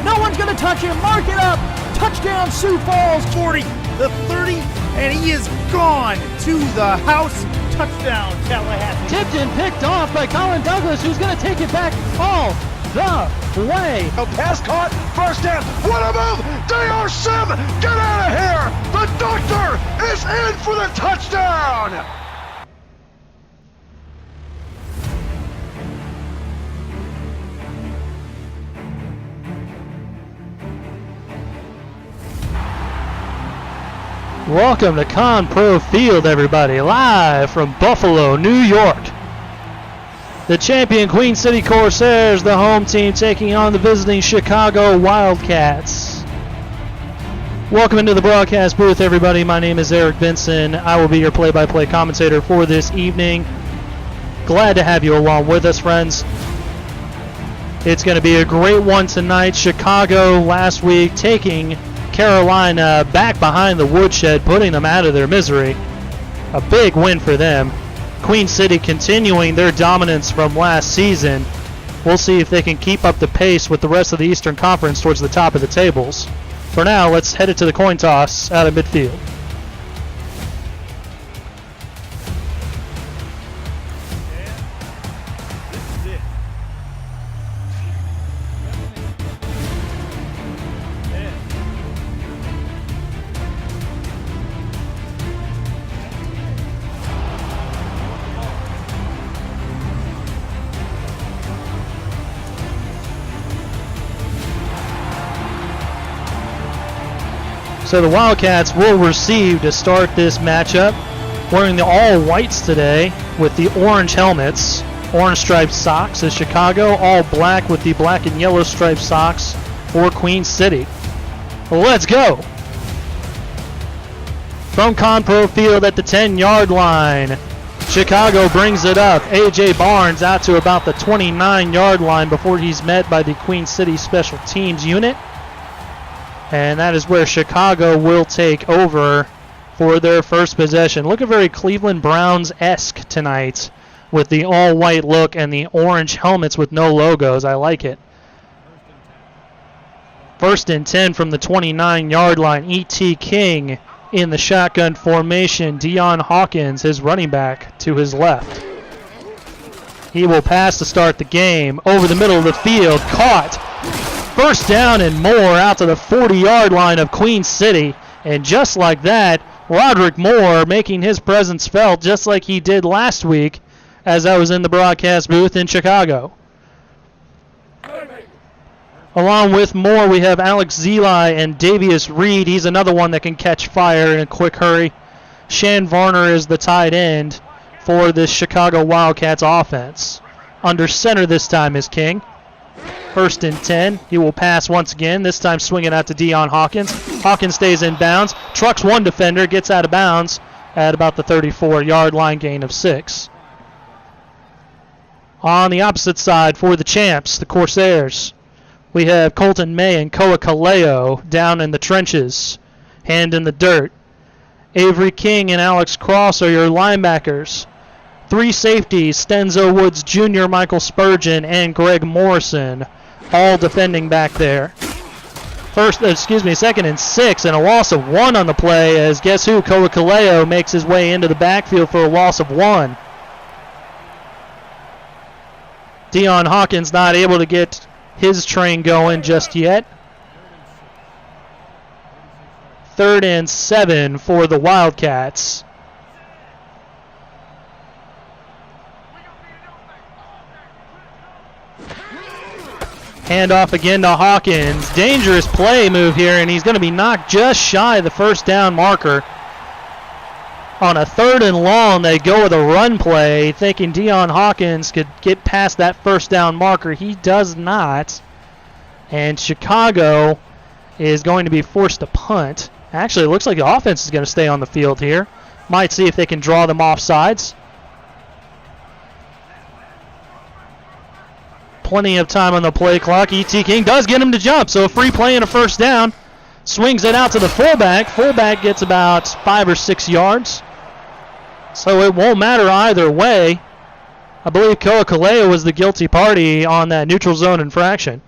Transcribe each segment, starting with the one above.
No one's going to touch him. Mark it up. Touchdown, Sioux Falls. 40, the 30, and he is gone to the house. Touchdown, Tallahassee. Tipped and picked off by Colin Douglas, who's going to take it back all the way. A pass caught, first down. What a move! D.R. Sim, get out of here! The doctor is in for the touchdown! Welcome to Con-Pro Field, everybody, live from Buffalo, New York. The champion Queen City Corsairs, the home team, taking on the visiting Chicago Wildcats. Welcome into the broadcast booth, everybody. My name is Eric Vinson. I will be your play-by-play commentator for this evening. Glad to have you along with us, friends. It's going to be a great one tonight. Chicago last week taking Carolina back behind the woodshed, putting them out of their misery. A big win for them. Queen City continuing their dominance from last season. We'll see if they can keep up the pace with the rest of the Eastern Conference towards the top of the tables. For now, let's head it to the coin toss out of midfield. So the Wildcats will receive to start this matchup, wearing the all-whites today with the orange helmets, orange striped socks is Chicago, all black with the black and yellow striped socks for Queen City. Well, let's go. From Con-Pro Field at the 10-yard line, Chicago brings it up. A.J. Barnes out to about the 29-yard line before he's met by the Queen City Special Teams unit. And that is where Chicago will take over for their first possession. Looking very Cleveland Browns-esque tonight with the all-white look and the orange helmets with no logos. I like it. First and 10 from the 29-yard line. E.T. King in the shotgun formation. Deion Hawkins, his running back, to his left. He will pass to start the game. Over the middle of the field. Caught. First down and more out to the 40-yard line of Queen City. And just like that, Roderick Moore making his presence felt just like he did last week as I was in the broadcast booth in Chicago. Along with Moore, we have Alex Zeli and Davius Reed. He's another one that can catch fire in a quick hurry. Shan Varner is the tight end for this Chicago Wildcats offense. Under center this time is King. First and 10. He will pass once again, this time swinging out to Deion Hawkins. Hawkins stays in bounds, trucks one defender, gets out of bounds at about the 34-yard line, gain of 6. On the opposite side for the champs, the Corsairs, we have Colton May and Koa Kaleo down in the trenches, hand in the dirt. Avery King and Alex Cross are your linebackers. 3 safeties, Stenzo Woods Jr., Michael Spurgeon, and Greg Morrison, all defending back there. Second and 6, and a loss of 1 on the play as guess who? Koa Kaleo makes his way into the backfield for a loss of 1. Deion Hawkins not able to get his train going just yet. 3rd and 7 for the Wildcats. Handoff again to Hawkins. Dangerous play move here, and he's going to be knocked just shy of the first down marker. On a 3rd and long, they go with a run play, thinking Deion Hawkins could get past that first down marker. He does not. And Chicago is going to be forced to punt. Actually, it looks like the offense is going to stay on the field here. Might see if they can draw them off sides. Plenty of time on the play clock. E.T. King does get him to jump, so a free play and a first down. Swings it out to the fullback. Fullback gets about 5 or 6 yards. So it won't matter either way. I believe Koa Kaleo was the guilty party on that neutral zone infraction.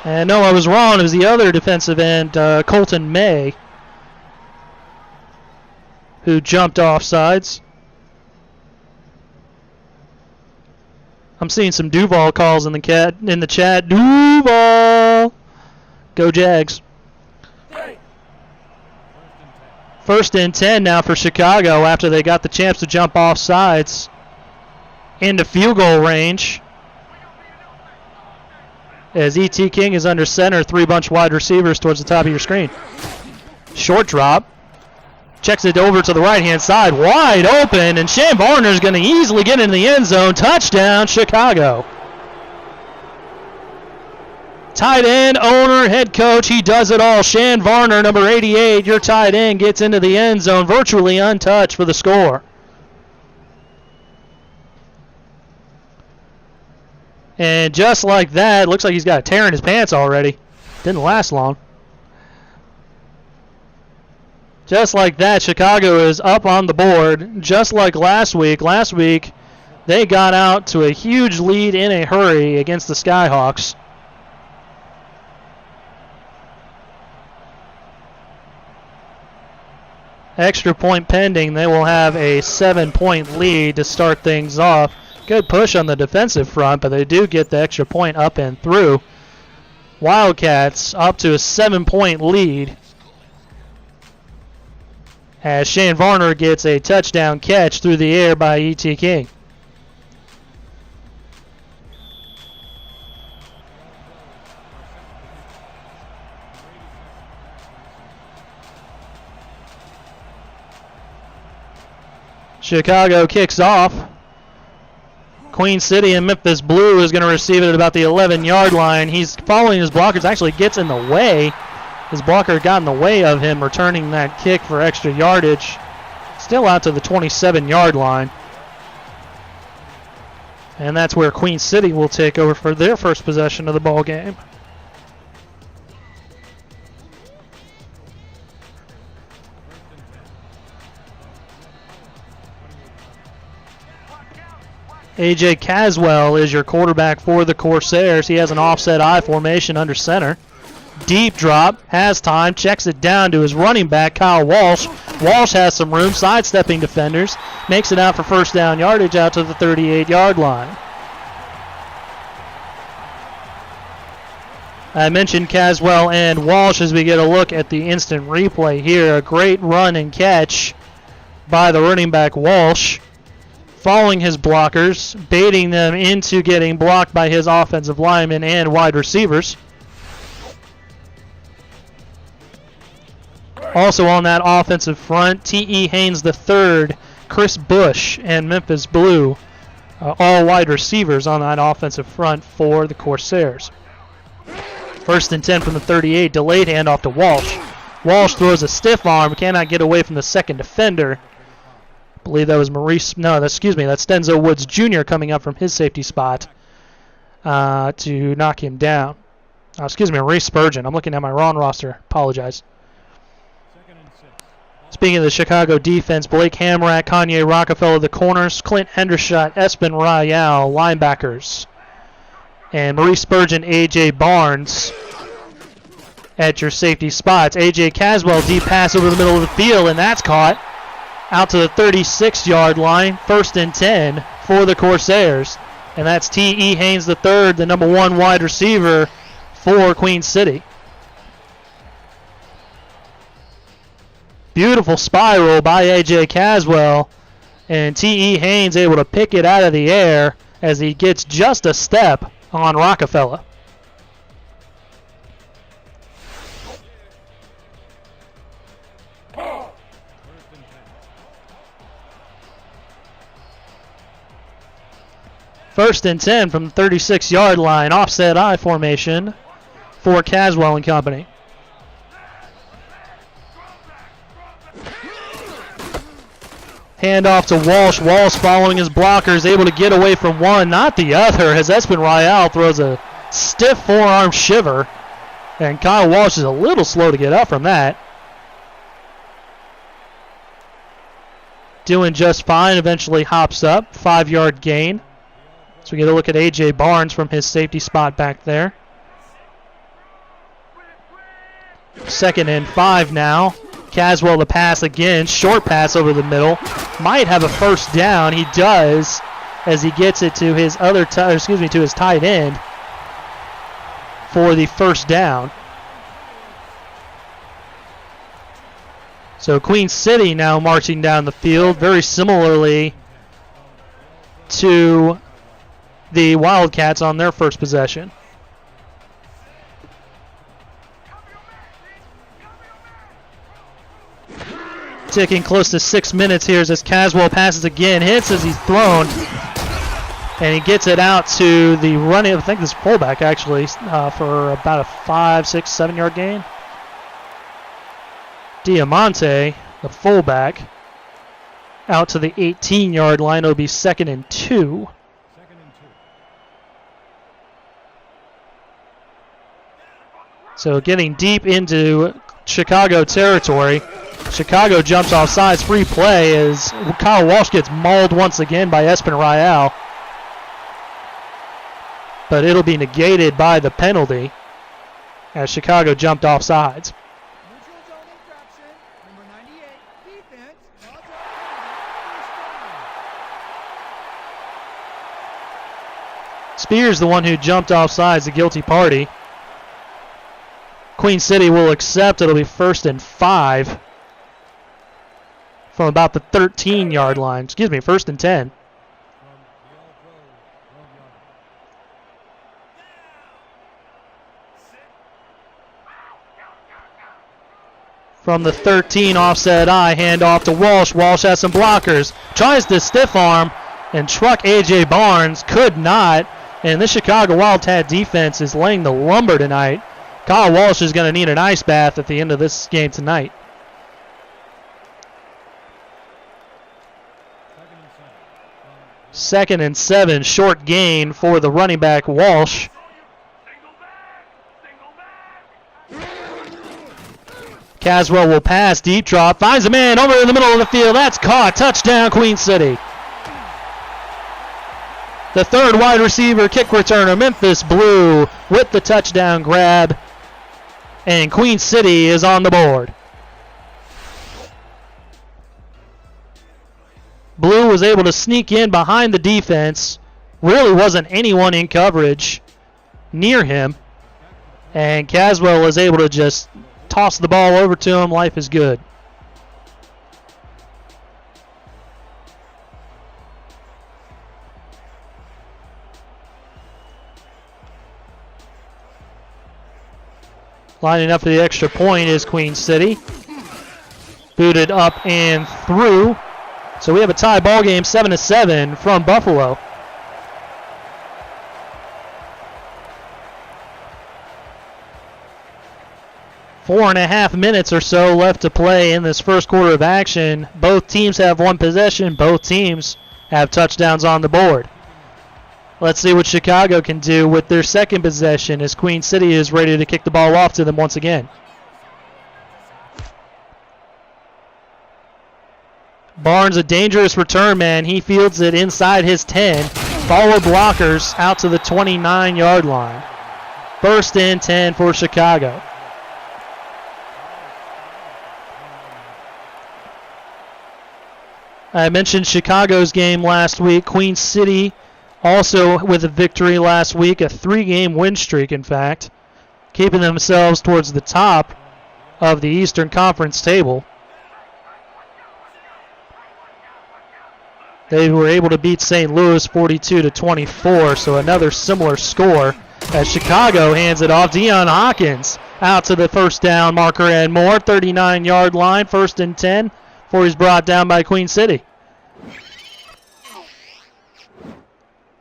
And no, I was wrong. It was the other defensive end, Colton May, who jumped offsides. I'm seeing some Duval calls in the chat. Duval! Go Jags. First and 10 now for Chicago after they got the chance to jump off sides into field goal range. As E.T. King is under center, 3 bunch wide receivers towards the top of your screen. Short drop. Checks it over to the right-hand side. Wide open, and Shane Varner's going to easily get into the end zone. Touchdown, Chicago. Tight end, owner, head coach, he does it all. Shan Varner, number 88, your tight end, gets into the end zone virtually untouched for the score. And just like that, looks like he's got a tear in his pants already. Didn't last long. Just like that, Chicago is up on the board, just like last week. Last week, they got out to a huge lead in a hurry against the Skyhawks. Extra point pending. They will have a 7-point lead to start things off. Good push on the defensive front, but they do get the extra point up and through. Wildcats up to a 7-point lead as Shane Varner gets a touchdown catch through the air by E.T. King. Chicago kicks off. Queen City and Memphis Blue is going to receive it at about the 11-yard line. He's following his blockers, actually gets in the way. His blocker got in the way of him returning that kick for extra yardage. Still out to the 27-yard line. And that's where Queen City will take over for their first possession of the ball game. A.J. Caswell is your quarterback for the Corsairs. He has an offset I formation under center. Deep drop, has time, checks it down to his running back, Kyle Walsh. Walsh has some room, sidestepping defenders, makes it out for first down yardage out to the 38-yard line. I mentioned Caswell and Walsh as we get a look at the instant replay here. A great run and catch by the running back Walsh, following his blockers, baiting them into getting blocked by his offensive linemen and wide receivers. Also on that offensive front, T.E. Haynes III, Chris Bush, and Memphis Blue, all wide receivers on that offensive front for the Corsairs. First and 10 from the 38, delayed handoff to Walsh. Walsh throws a stiff arm, cannot get away from the second defender. I believe that was that's Stenzo Woods Jr. coming up from his safety spot to knock him down. Maurice Spurgeon. I'm looking at my wrong roster. Apologize. Speaking of the Chicago defense, Blake Hamrack, Kanye Rockafella, the corners, Clint Hendershot, Espen Royale, linebackers, and Maurice Spurgeon, A.J. Barnes at your safety spots. A.J. Caswell, deep pass over the middle of the field, and that's caught out to the 36-yard line. First and 10 for the Corsairs. And that's T.E. Haynes III, the number 1 wide receiver for Queen City. Beautiful spiral by A.J. Caswell, and T.E. Haynes able to pick it out of the air as he gets just a step on Rockafella. First and 10 from the 36-yard line, offset I formation for Caswell and company. Handoff to Walsh. Walsh following his blockers, able to get away from one, not the other, as Espen Royale throws a stiff forearm shiver. And Kyle Walsh is a little slow to get up from that. Doing just fine, eventually hops up, 5-yard gain. So we get a look at A.J. Barnes from his safety spot back there. 2nd and 5 now. Caswell the pass again. Short pass over the middle. Might have a first down. He does, as he gets it to his to his tight end for the first down. So Queen City now marching down the field very similarly to the Wildcats on their first possession. Ticking close to 6 minutes here as Caswell passes again, hits as he's thrown, and he gets it out to the running, I think this fullback actually, for about a 5, 6, 7 yard gain. Diamante, the fullback, out to the 18-yard line. It'll be 2nd and 2. So getting deep into Chicago territory. Chicago jumps off sides, free play as Kyle Walsh gets mauled once again by Espen Royale. But it'll be negated by the penalty as Chicago jumped off sides. Spears, the one who jumped off sides, the guilty party. Queen City will accept. It'll be 1st and 5 from about the 13-yard line. 1st and 10. From the 13, offset eye, hand off to Walsh. Walsh has some blockers. Tries to stiff arm and truck A.J. Barnes. Could not. And the Chicago Wildcat defense is laying the lumber tonight. Kyle Walsh is going to need an ice bath at the end of this game tonight. Second and 7, short gain for the running back Walsh. Caswell will pass, deep drop, finds a man over in the middle of the field. That's caught. Touchdown, Queen City. The third wide receiver kick returner, Memphis Blue, with the touchdown grab. And Queen City is on the board. Blue was able to sneak in behind the defense. Really wasn't anyone in coverage near him. And Caswell was able to just toss the ball over to him. Life is good. Lining up for the extra point is Queen City. Booted up and through. So we have a tie ball game, 7-7 from Buffalo. Four and a half minutes or so left to play in this first quarter of action. Both teams have one possession. Both teams have touchdowns on the board. Let's see what Chicago can do with their second possession as Queen City is ready to kick the ball off to them once again. Barnes, a dangerous return man. He fields it inside his 10. Follow blockers out to the 29-yard line. 1st and 10 for Chicago. I mentioned Chicago's game last week. Queen City also with a victory last week, a 3-game win streak, in fact, keeping themselves towards the top of the Eastern Conference table. They were able to beat St. Louis 42-24, so another similar score as Chicago hands it off. Deion Hawkins out to the first down marker and more, 39-yard line, 1st and 10, before he's brought down by Queen City.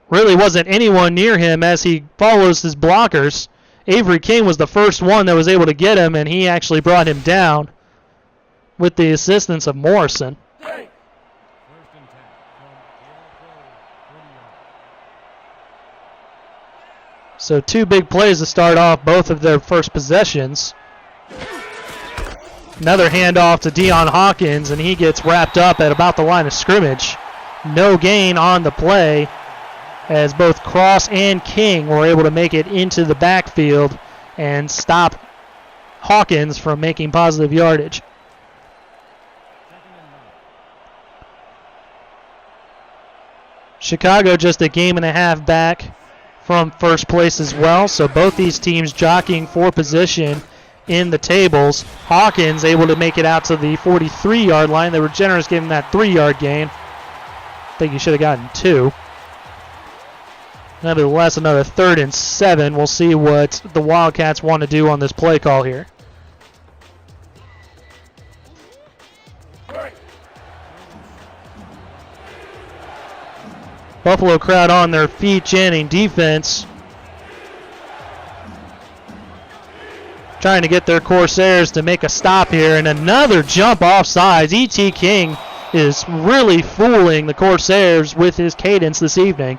Really wasn't anyone near him as he follows his blockers. Avery King was the first one that was able to get him, and he actually brought him down with the assistance of Morrison. So 2 big plays to start off both of their first possessions. Another handoff to Deion Hawkins, and he gets wrapped up at about the line of scrimmage. No gain on the play as both Cross and King were able to make it into the backfield and stop Hawkins from making positive yardage. Chicago just a game and a half back from first place as well, so both these teams jockeying for position in the tables. Hawkins able to make it out to the 43-yard line. They were generous giving that 3-yard gain. I think he should have gotten 2. Nevertheless, another 3rd and 7. We'll see what the Wildcats want to do on this play call here. Buffalo crowd on their feet chanting defense, trying to get their Corsairs to make a stop here, and another jump offsides. E.T. King is really fooling the Corsairs with his cadence this evening.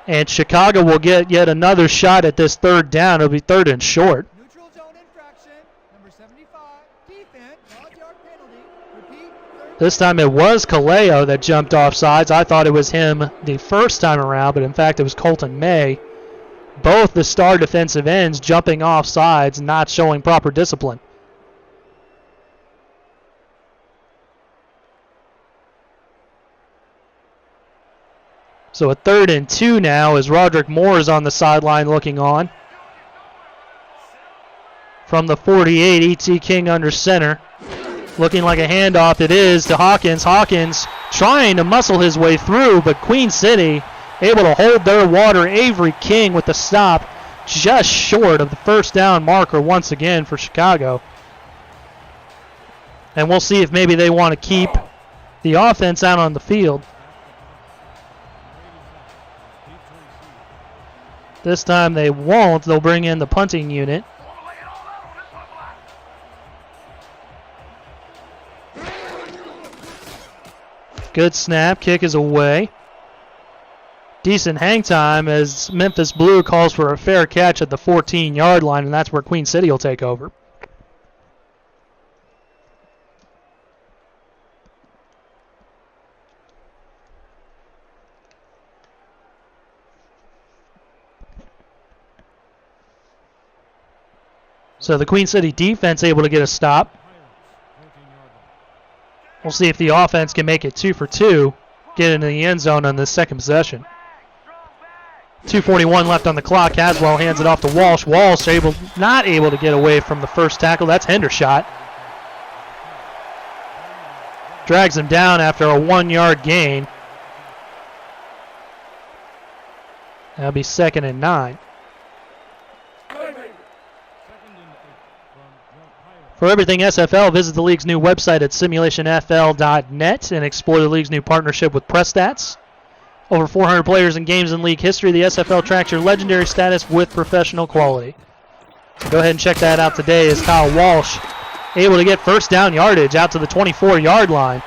And Chicago will get yet another shot at this 3rd down. It'll be 3rd and short. Neutral zone infraction, number 75, defense, 5-yard penalty. Repeat, 3rd. This time it was Kaleo that jumped offsides. I thought it was him the first time around, but in fact it was Colton May. Both the star defensive ends jumping off sides, not showing proper discipline. So a 3rd and 2 now as Roderick Moore is on the sideline looking on. From the 48, E.T. King under center. Looking like a handoff. It is to Hawkins. Hawkins trying to muscle his way through, but Queen City able to hold their water. Avery King with the stop just short of the 1st down marker once again for Chicago. And we'll see if maybe they want to keep the offense out on the field. This time they won't. They'll bring in the punting unit. Good snap. Kick is away. Decent hang time as Memphis Blue calls for a fair catch at the 14-yard line, and that's where Queen City will take over. So the Queen City defense able to get a stop. We'll see if the offense can make it 2 for 2, get into the end zone on this second possession. 2:41 left on the clock. Caswell hands it off to Walsh. Walsh not able to get away from the first tackle. That's Hendershot. Drags him down after a 1-yard gain. That'll be 2nd and 9. For everything SFL, visit the league's new website at simulationfl.net and explore the league's new partnership with PressStats. Over 400 players and games in league history, the SFL tracks your legendary status with professional quality. So go ahead and check that out today as Kyle Walsh able to get 1st down yardage out to the 24-yard line.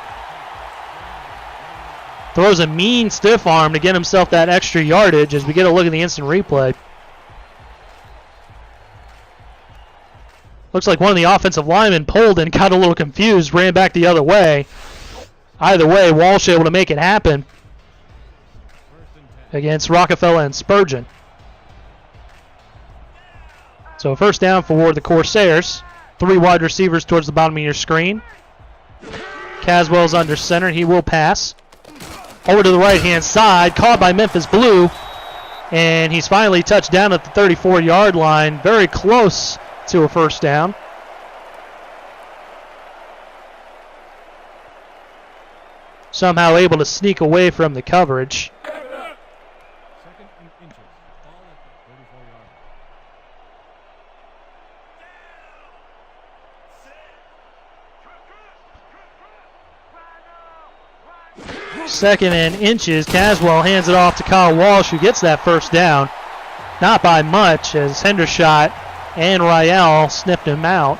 Throws a mean stiff arm to get himself that extra yardage as we get a look at the instant replay. Looks like one of the offensive linemen pulled and got a little confused, ran back the other way. Either way, Walsh able to make it happen against Rockafella and Spurgeon. So 1st down for the Corsairs. 3 wide receivers towards the bottom of your screen. Caswell's under center. He will pass. Over to the right-hand side. Caught by Memphis Blue. And he's finally touched down at the 34-yard line. Very close to a 1st down. Somehow able to sneak away from the coverage. Second and inches. Caswell hands it off to Kyle Walsh, who gets that 1st down. Not by much, as Hendershot and Rael snipped him out.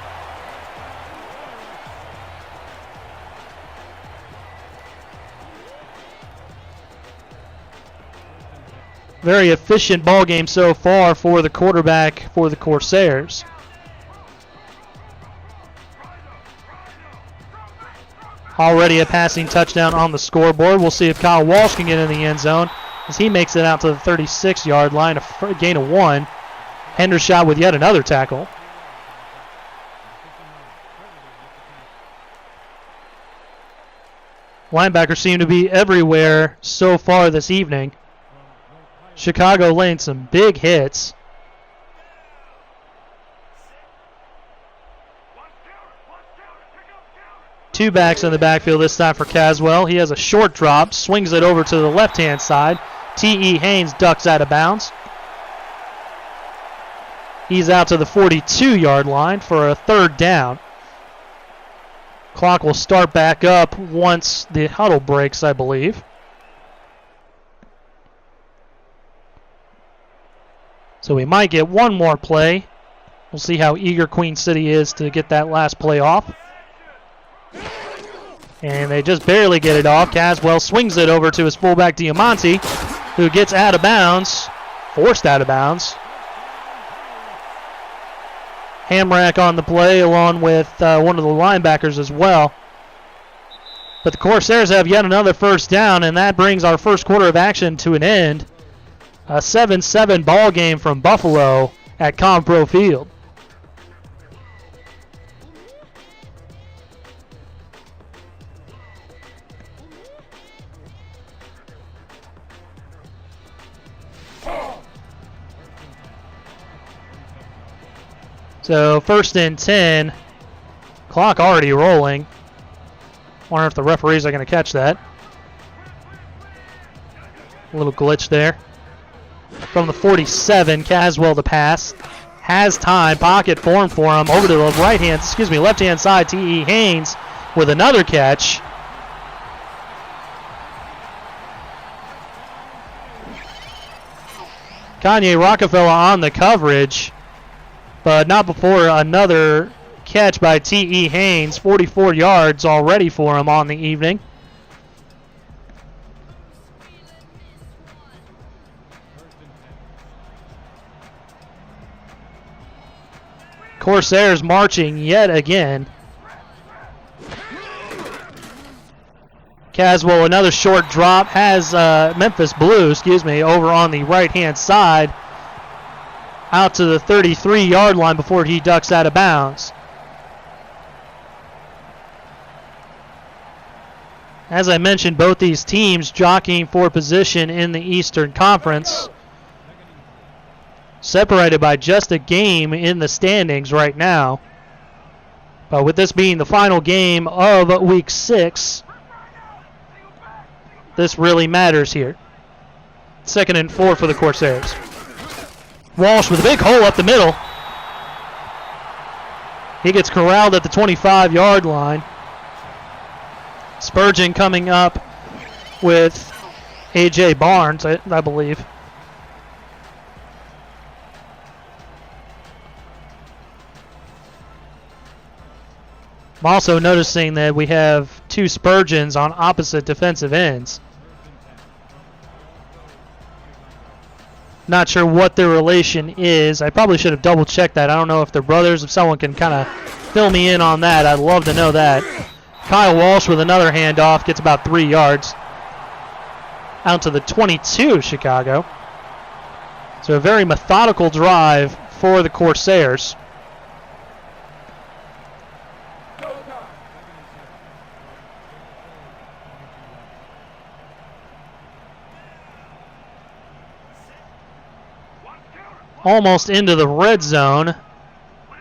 Very efficient ball game so far for the quarterback for the Corsairs. Already a passing touchdown on the scoreboard. We'll see if Kyle Walsh can get in the end zone. as he makes it out to the 36-yard line, a gain of 1. Hendershot with yet another tackle. Linebackers seem to be everywhere so far this evening. Chicago laying some big hits. Two backs in the backfield this time for Caswell. He has a short drop, swings it over to the left-hand side. T.E. Haynes ducks out of bounds. He's out to the 42-yard line for a 3rd down. Clock will start back up once the huddle breaks, I believe. So we might get one more play. We'll see how eager Queen City is to get that last play off. And they just barely get it off. Caswell swings it over to his fullback Diamante, who gets out of bounds, forced out of bounds. Hamrack on the play along with one of the linebackers as well. But the Corsairs have yet another 1st down, and that brings our first quarter of action to an end. A 7-7 ball game from Buffalo at Compro Field. So 1st and 10. Clock already rolling. Wonder if the referees are going to catch that. A little glitch there. From the 47, Caswell the pass. Has time. Pocket formed for him. Over to the left-hand side. T.E. Haynes with another catch. Kanye Rockafella on the coverage, but not before another catch by T.E. Haynes. 44 yards already for him on the evening. Corsairs marching yet again. Caswell, another short drop, has Memphis Blue, over on the right-hand side, out to the 33-yard line before he ducks out of bounds. As I mentioned, both these teams jockeying for position in the Eastern Conference, separated by just a game in the standings right now. But with this being the final game of Week 6, this really matters here. 2nd and 4 for the Corsairs. Walsh with a big hole up the middle. He gets corralled at the 25-yard line. Spurgeon coming up with A.J. Barnes, I believe. I'm also noticing that we have 2 Spurgeons on opposite defensive ends. Not sure what their relation is. I probably should have double-checked that. I don't know if they're brothers. If someone can kind of fill me in on that, I'd love to know that. Kyle Walsh with another handoff, gets about 3 yards. Out to the 22, Chicago. So a very methodical drive for the Corsairs. Almost into the red zone.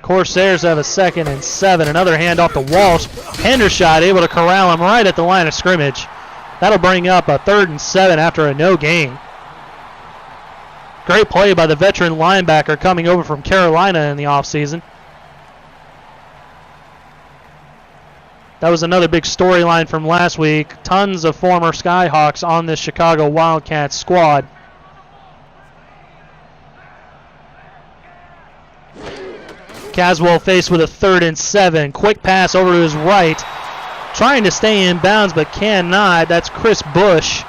Corsairs have a 2nd and 7. Another handoff to Walsh. Hendershot able to corral him right at the line of scrimmage. That'll bring up a 3rd and 7 after a no gain. Great play by the veteran linebacker coming over from Carolina in the offseason. That was another big storyline from last week. Tons of former Skyhawks on this Chicago Wildcats squad. Caswell faced with a 3rd and 7. Quick pass over to his right. Trying to stay in bounds but cannot. That's Chris Bush.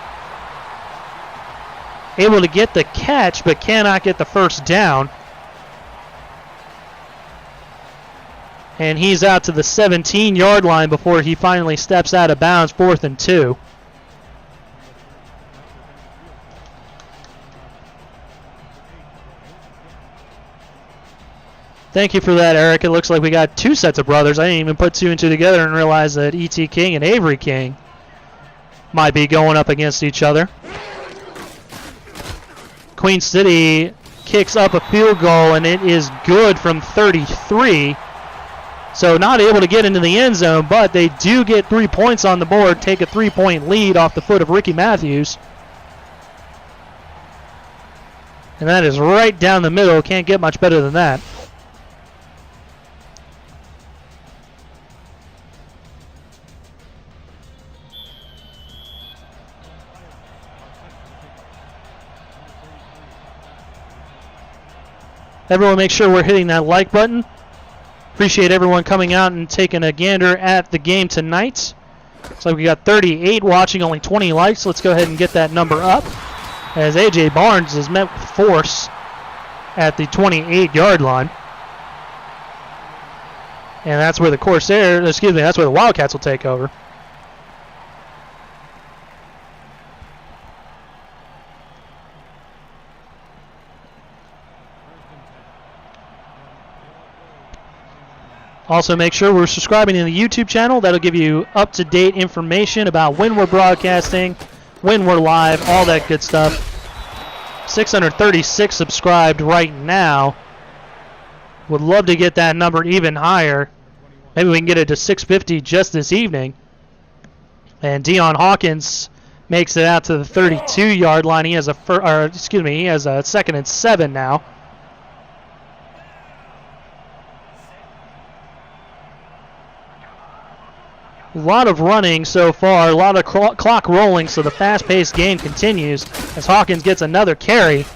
Able to get the catch but cannot get the 1st down. And he's out to the 17-yard line before he finally steps out of bounds. 4th and 2. Thank you for that, Eric. It looks like we got two sets of brothers. I didn't even put two and two together and realize that E.T. King and Avery King might be going up against each other. Queen City kicks up a field goal, and it is good from 33. So not able to get into the end zone, but they do get 3 points on the board, take a 3-point lead off the foot of Ricky Matthews. And that is right down the middle. Can't get much better than that. Everyone make sure we're hitting that like button. Appreciate everyone coming out and taking a gander at the game tonight. Looks like we got 38 watching, only 20 likes. Let's go ahead and get that number up as A.J. Barnes is met with force at the 28-yard line. And that's where the that's where the Wildcats will take over. Also, make sure we're subscribing to the YouTube channel. That'll give you up-to-date information about when we're broadcasting, when we're live, all that good stuff. 636 subscribed right now. Would love to get that number even higher. Maybe we can get it to 650 just this evening. And Dion Hawkins makes it out to the 32-yard line. He has a 2nd and 7 now. A lot of running so far, a lot of clock rolling, so the fast-paced game continues as Hawkins gets another carry.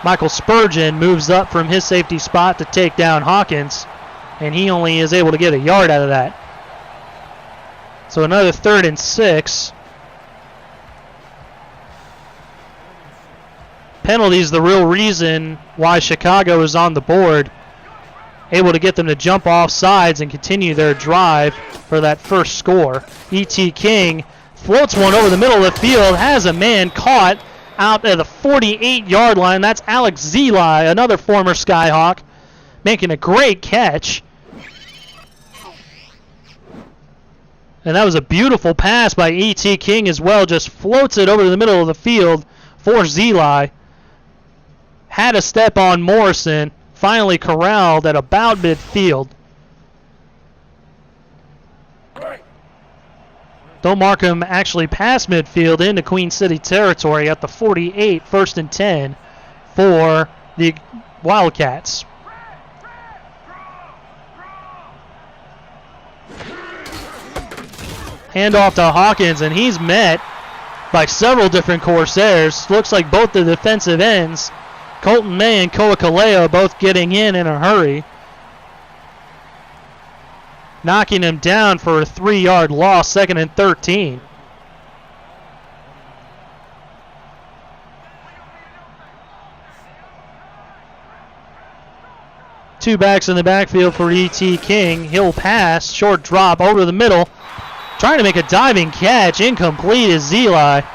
Michael Spurgeon moves up from his safety spot to take down Hawkins, and he only is able to get a yard out of that. So another 3rd and 6. Penalties the real reason why Chicago is on the board. Able to get them to jump off sides and continue their drive for that first score. E.T. King floats one over the middle of the field, has a man caught out at the 48-yard line. That's Alex Zeli, another former Skyhawk, making a great catch. And that was a beautiful pass by E.T. King as well. Just floats it over to the middle of the field for Zeli. Had a step on Morrison. Finally corralled at about midfield. Though Markham actually passed midfield into Queen City territory at the 48, 1st and 10 for the Wildcats. Handoff to Hawkins, and he's met by several different Corsairs. Looks like both the defensive ends, Colton May and Koa Kaleo, both getting in a hurry. Knocking him down for a 3-yard loss, 2nd and 13. Two backs in the backfield for E.T. King. He'll pass, short drop over the middle. Trying to make a diving catch, incomplete is Zeli.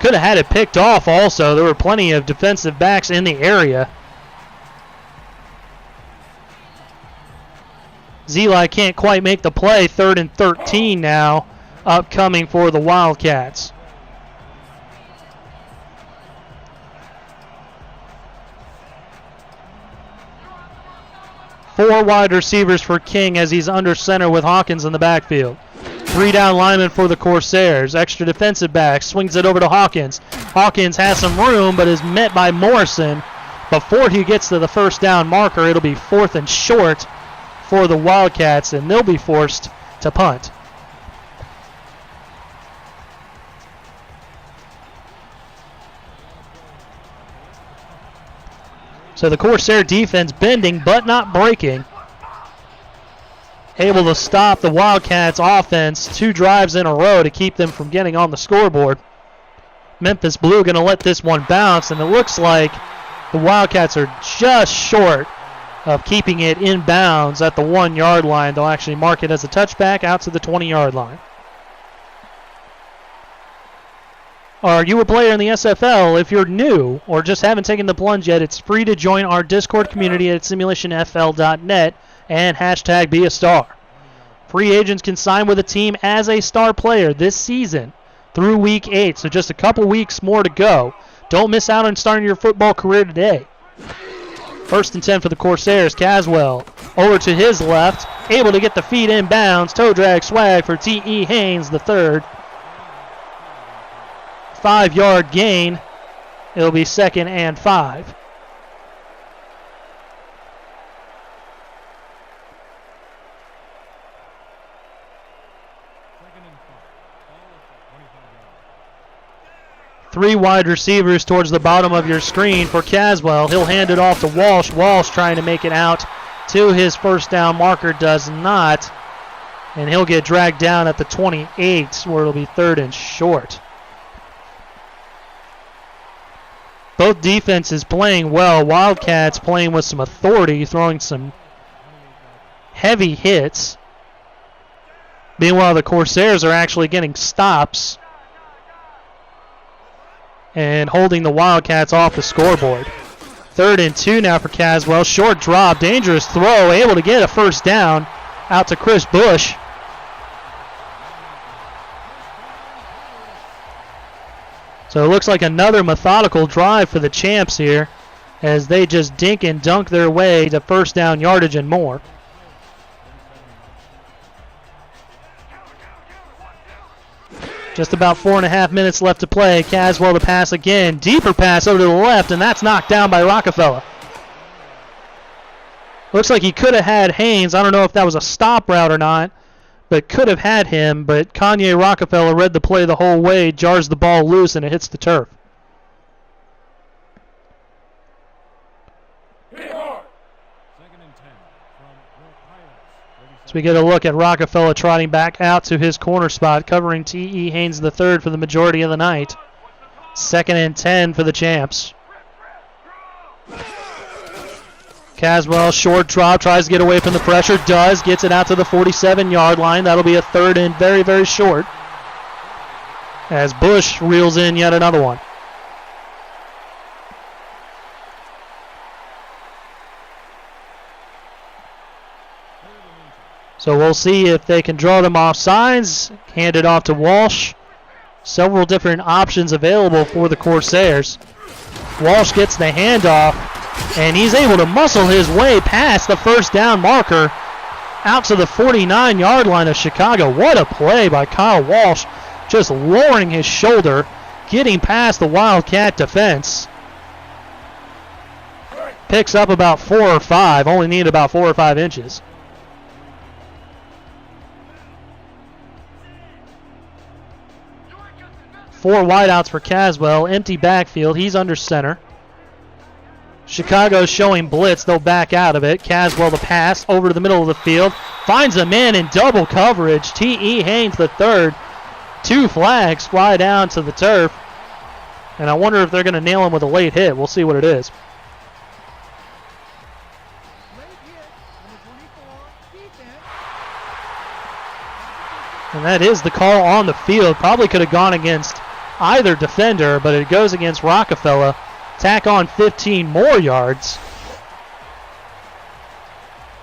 Could have had it picked off also. There were plenty of defensive backs in the area. Zeli can't quite make the play. 3rd and 13 now, upcoming for the Wildcats. Four wide receivers for King as he's under center with Hawkins in the backfield. 3 down linemen for the Corsairs. Extra defensive back. Swings it over to Hawkins. Hawkins has some room but is met by Morrison. Before he gets to the 1st down marker, it'll be 4th and short for the Wildcats, and they'll be forced to punt. So the Corsair defense bending but not breaking. Able to stop the Wildcats offense 2 drives in a row to keep them from getting on the scoreboard. Memphis Blue going to let this one bounce, and it looks like the Wildcats are just short of keeping it in bounds at the 1-yard line. They'll actually mark it as a touchback out to the 20-yard line. are you a player in the SFL? If you're new or just haven't taken the plunge yet, it's free to join our Discord community at simulationfl.net and hashtag be a star. Free agents can sign with a team as a star player this season through week 8, so just a couple weeks more to go. Don't miss out on starting your football career today. 1st and 10 for the Corsairs. Caswell over to his left, able to get the feet in bounds. Toe drag swag for T.E. Haynes, the third. 5-yard gain. It'll be 2nd and 5. Three wide receivers towards the bottom of your screen for Caswell. He'll hand it off to Walsh. Walsh trying to make it out to his first down marker, does not. And he'll get dragged down at the 28, where it'll be 3rd and short. Both defenses playing well. Wildcats playing with some authority, throwing some heavy hits. Meanwhile, the Corsairs are actually getting stops and holding the Wildcats off the scoreboard. 3rd and 2 now for Caswell. Short drop, dangerous throw, able to get a first down out to Chris Bush. So it looks like another methodical drive for the Champs here as they just dink and dunk their way to first down yardage and more. Just about 4.5 minutes left to play. Caswell to pass again. Deeper pass over to the left, and that's knocked down by Rockafella. Looks like he could have had Haynes. I don't know if that was a stop route or not, but could have had him. But Kanye Rockafella read the play the whole way, jars the ball loose, and it hits the turf. So we get a look at Rockafella trotting back out to his corner spot, covering T.E. Haynes III for the majority of the night. 2nd and 10 for the Champs. Caswell, short drop, tries to get away from the pressure, does, gets it out to the 47-yard line. That'll be a 3rd and very, very short, as Bush reels in yet another one. So we'll see if they can draw them off sides. Hand it off to Walsh. Several different options available for the Corsairs. Walsh gets the handoff, and he's able to muscle his way past the first down marker out to the 49-yard line of Chicago. What a play by Kyle Walsh, just lowering his shoulder, getting past the Wildcat defense. Picks up about 4 or 5, only need about 4 or 5 inches. Four wideouts for Caswell. Empty backfield. He's under center. Chicago's showing blitz. They'll back out of it. Caswell the pass over to the middle of the field. Finds a man in double coverage. T.E. Haynes III. 2 flags fly down to the turf. And I wonder if they're going to nail him with a late hit. We'll see what it is. And that is the call on the field. Probably could have gone against either defender, but it goes against Rockafella. Tack on 15 more yards.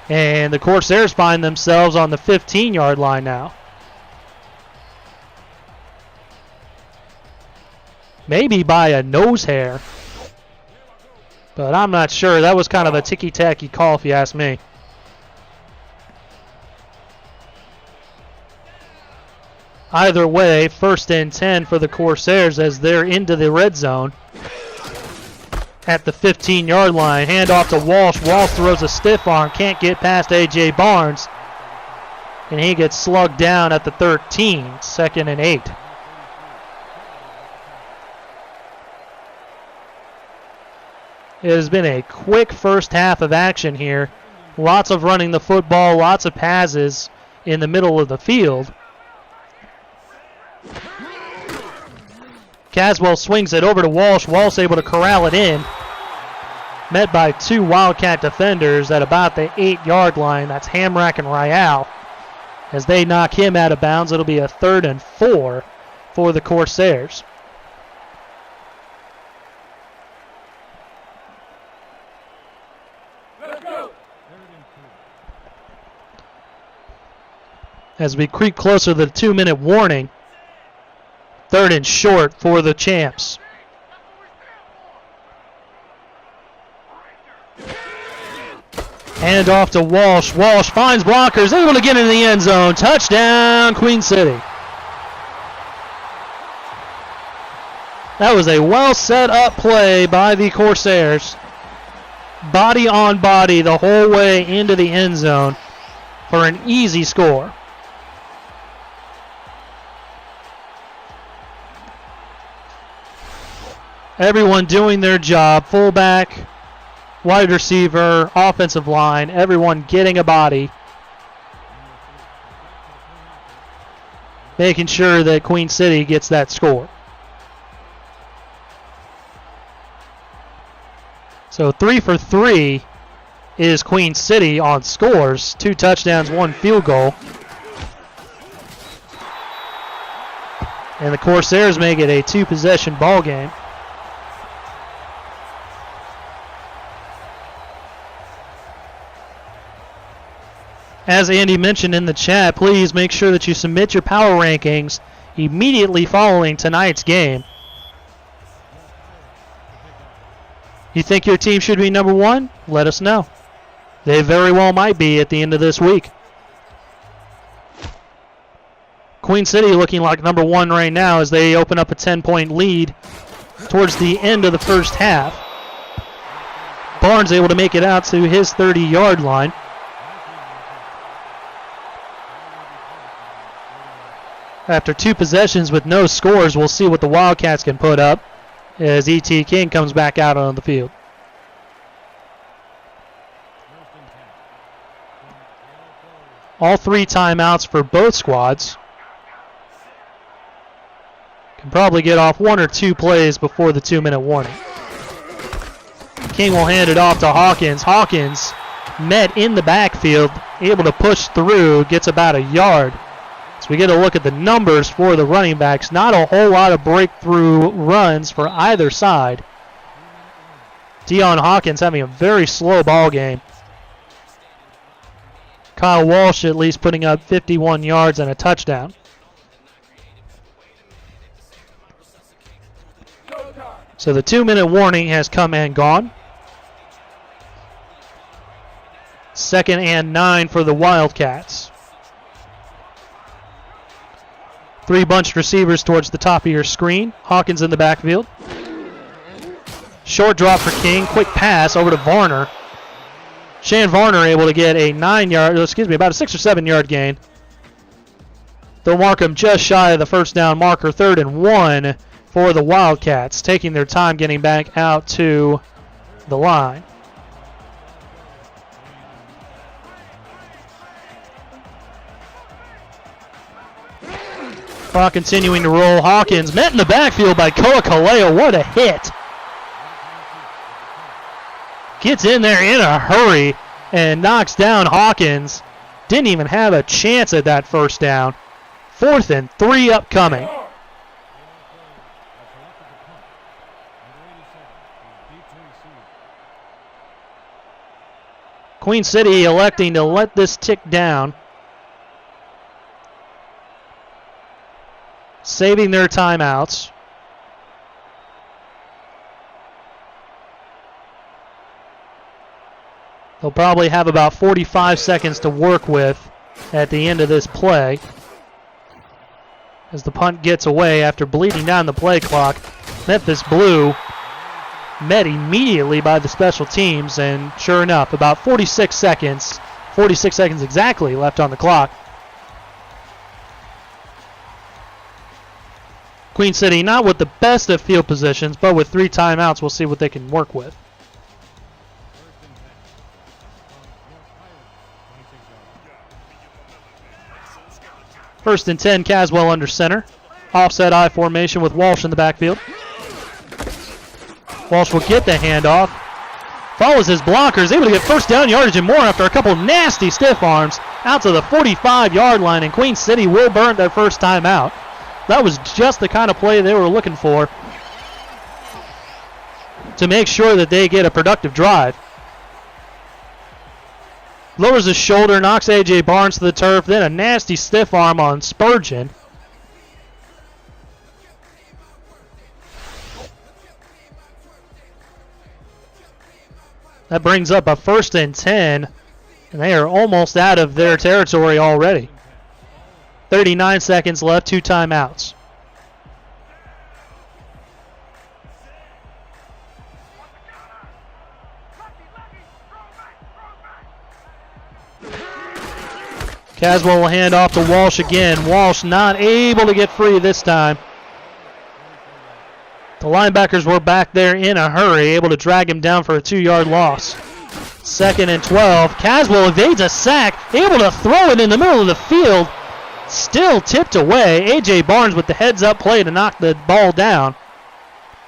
And the Corsairs find themselves on the 15-yard line now. Maybe by a nose hair, but I'm not sure. That was kind of a ticky-tacky call if you ask me. Either way, 1st and 10 for the Corsairs as they're into the red zone. At the 15-yard line, hand off to Walsh. Walsh throws a stiff arm, can't get past A.J. Barnes. And he gets slugged down at the 13, 2nd and 8. It has been a quick first half of action here. Lots of running the football, lots of passes in the middle of the field. Caswell swings it over to Walsh. Walsh able to corral it in. Met by 2 Wildcat defenders at about the 8-yard line. That's Hamrack and Rial. As they knock him out of bounds, it'll be a 3rd and 4 for the Corsairs. as we creep closer to the 2-minute warning. 3rd and short for the champs. Hand off to Walsh. Walsh finds blockers, able to get into the end zone. Touchdown, Queen City. That was a well set up play by the Corsairs. Body on body the whole way into the end zone for an easy score. Everyone doing their job. Fullback, wide receiver, offensive line, everyone getting a body. Making sure that Queen City gets that score. So 3 for 3 is Queen City on scores. 2 touchdowns, 1 field goal. And the Corsairs make it a 2-possession ball game. As Andy mentioned in the chat, please make sure that you submit your power rankings immediately following tonight's game. You think your team should be number 1? Let us know. They very well might be at the end of this week. Queen City looking like number 1 right now as they open up a 10-point lead towards the end of the first half. Barnes able to make it out to his 30-yard line. After 2 possessions with no scores, we'll see what the Wildcats can put up as E.T. King comes back out on the field. All 3 timeouts for both squads. Can probably get off 1 or 2 plays before the 2-minute warning. King will hand it off to Hawkins. Hawkins met in the backfield, able to push through, gets about a yard. So we get a look at the numbers for the running backs. Not a whole lot of breakthrough runs for either side. Deion Hawkins having a very slow ball game. Kyle Walsh at least putting up 51 yards and a touchdown. So the 2-minute warning has come and gone. 2nd and 9 for the Wildcats. 3 bunched receivers towards the top of your screen. Hawkins in the backfield. Short drop for King. Quick pass over to Varner. Shan Varner able to get about a 6 or 7 yard gain. They'll mark him just shy of the first down marker. 3rd and 1 for the Wildcats, taking their time getting back out to the line. Clock continuing to roll. Hawkins met in the backfield by Koa Kaleo. What a hit. Gets in there in a hurry and knocks down Hawkins. Didn't even have a chance at that first down. 4th and 3 upcoming. Queen City electing to let this tick down. Saving their timeouts. They'll probably have about 45 seconds to work with at the end of this play. As the punt gets away after bleeding down the play clock. Memphis Blue met immediately by the special teams, and sure enough, about 46 seconds exactly left on the clock. Queen City not with the best of field positions, but with 3 timeouts, we'll see what they can work with. First and 10, Caswell under center. Offset I formation with Walsh in the backfield. Walsh will get the handoff. Follows his blockers, able to get first down yardage and more after a couple nasty stiff arms out to the 45-yard line, and Queen City will burn their first time out. That was just the kind of play they were looking for to make sure that they get a productive drive. Lowers his shoulder, knocks A.J. Barnes to the turf, then a nasty stiff arm on Spurgeon. That brings up a 1st and 10, and they are almost out of their territory already. 39 seconds left, 2 timeouts. Caswell will hand off to Walsh again. Walsh not able to get free this time. The linebackers were back there in a hurry, able to drag him down for a 2-yard loss. 2nd and 12. Caswell evades a sack, able to throw it in the middle of the field. Still tipped away. A.J. Barnes with the heads-up play to knock the ball down.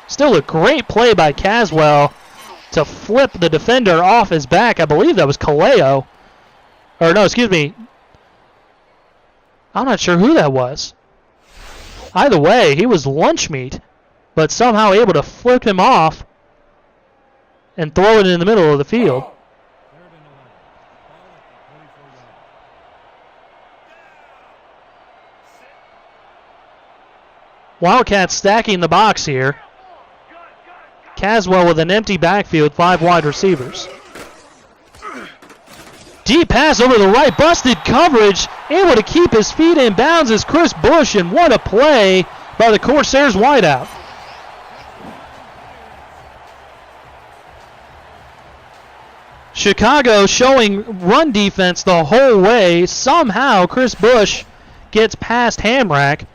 Still a great play by Caswell to flip the defender off his back. I believe that was Kaleo. Or no, excuse me. I'm not sure who that was. Either way, he was lunch meat, but somehow able to flip him off and throw it in the middle of the field. Wildcats stacking the box here. Caswell with an empty backfield, 5 wide receivers. Deep pass over the right, busted coverage, able to keep his feet in bounds is Chris Bush, and what a play by the Corsairs wideout. Chicago showing run defense the whole way. Somehow Chris Bush gets past Hamrack,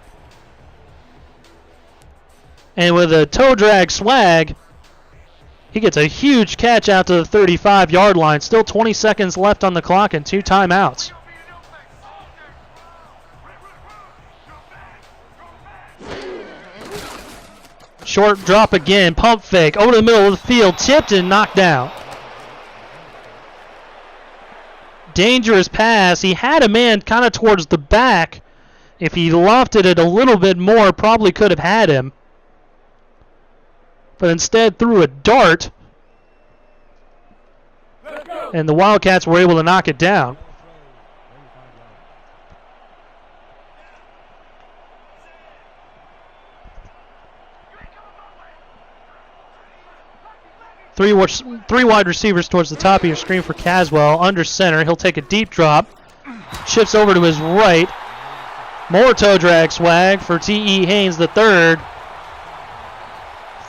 and with a toe drag swag, he gets a huge catch out to the 35-yard line. Still 20 seconds left on the clock and 2 timeouts. Short drop again, pump fake, over the middle of the field, tipped and knocked down. Dangerous pass. He had a man kind of towards the back. If he lofted it a little bit more, probably could have had him. But instead threw a dart, and the Wildcats were able to knock it down. Three wide receivers towards the top of your screen for Caswell. Under center, he'll take a deep drop. Shifts over to his right. More toe drag swag for T.E. Haynes the third.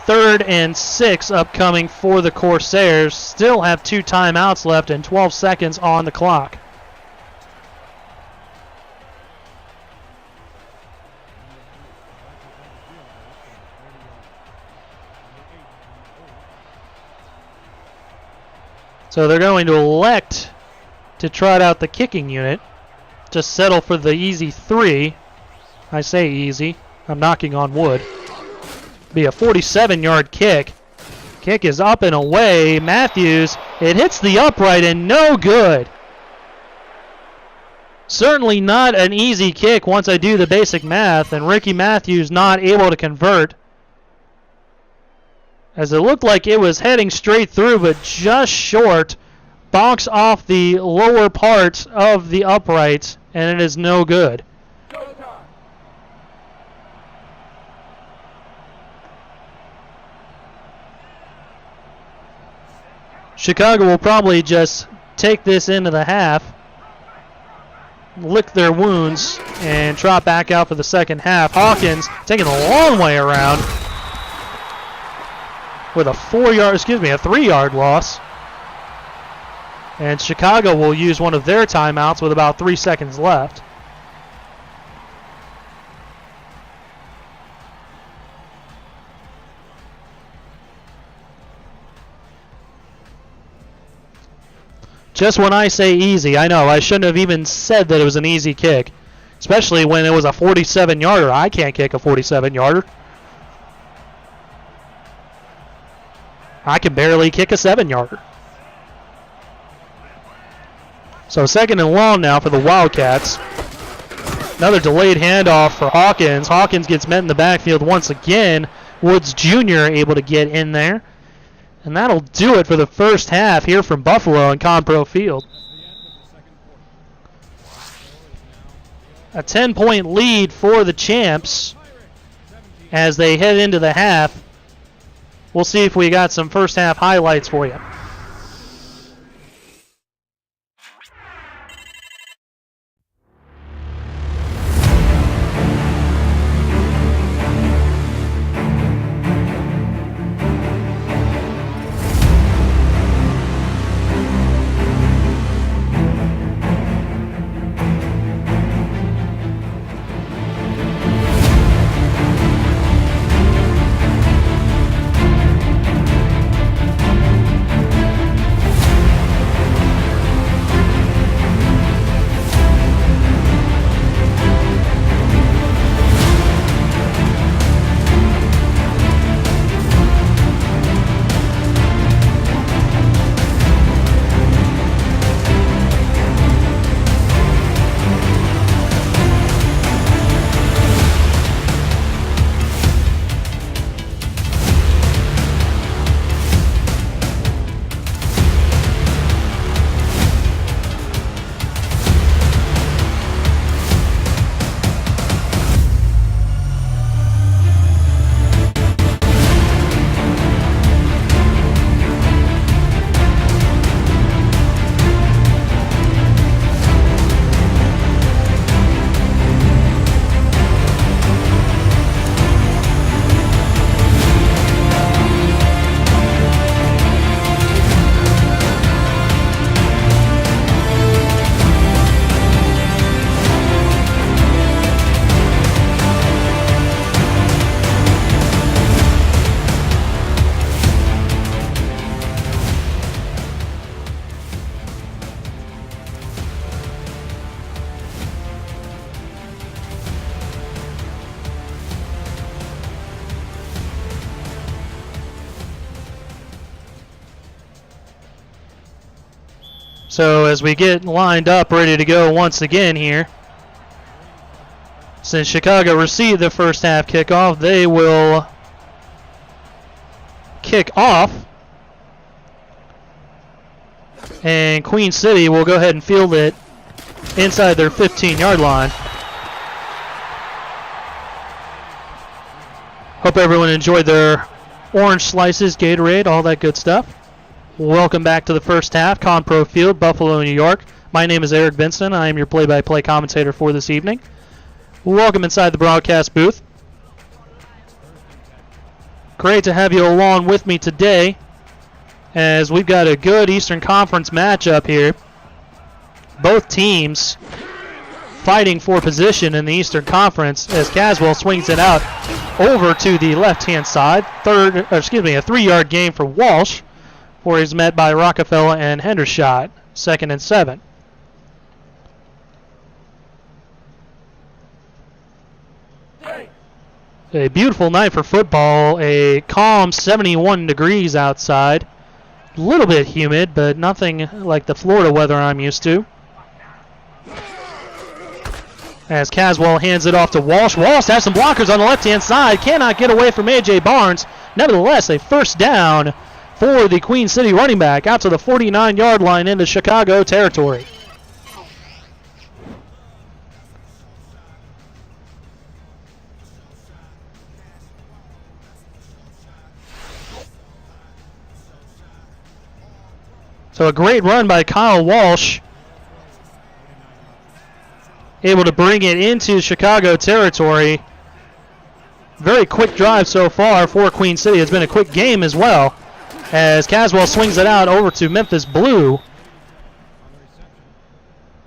3rd and 6 upcoming for the Corsairs. Still have 2 timeouts left and 12 seconds on the clock. So they're going to elect to trot out the kicking unit. Just settle for the easy 3. I say easy. I'm knocking on wood. Be a 47-yard kick. Kick is up and away. Matthews, it hits the upright and no good. Certainly not an easy kick once I do the basic math, and Ricky Matthews not able to convert, as it looked like it was heading straight through, but just short. Bonks off the lower part of the upright, and it is no good. Chicago will probably just take this into the half, lick their wounds, and trot back out for the second half. Hawkins taking a long way around with a 3-yard loss. And Chicago will use one of their timeouts with about 3 seconds left. Just when I say easy, I know I shouldn't have even said that it was an easy kick, especially when it was a 47-yarder. I can't kick a 47-yarder. I can barely kick a 7-yarder. So 2nd and long now for the Wildcats. Another delayed handoff for Hawkins. Hawkins gets met in the backfield once again. Woods Jr. able to get in there. And that'll do it for the first half here from Buffalo and Compro Field. A 10-point lead for the champs as they head into the half. We'll see if we got some first half highlights for you. So as we get lined up, ready to go once again here, since Chicago received the first half kickoff, they will kick off. And Queen City will go ahead and field it inside their 15-yard line. Hope everyone enjoyed their orange slices, Gatorade, all that good stuff. Welcome back to the first half, Conpro Field, Buffalo, New York. My name is Eric Vinson. I am your play-by-play commentator for this evening. Welcome inside the broadcast booth. Great to have you along with me today as we've got a good Eastern Conference matchup here. Both teams fighting for position in the Eastern Conference as Caswell swings it out over to the left-hand side. A 3-yard gain for Walsh, where he's met by Rockafella and Hendershot. 2nd and 7. A beautiful night for football. A calm 71 degrees outside. A little bit humid, but nothing like the Florida weather I'm used to. As Caswell hands it off to Walsh. Walsh has some blockers on the left-hand side. Cannot get away from A.J. Barnes. Nevertheless, a first down for the Queen City running back out to the 49-yard line into Chicago territory. So a great run by Kyle Walsh, able to bring it into Chicago territory. Very quick drive so far for Queen City. It's been a quick game as well, as Caswell swings it out over to Memphis Blue,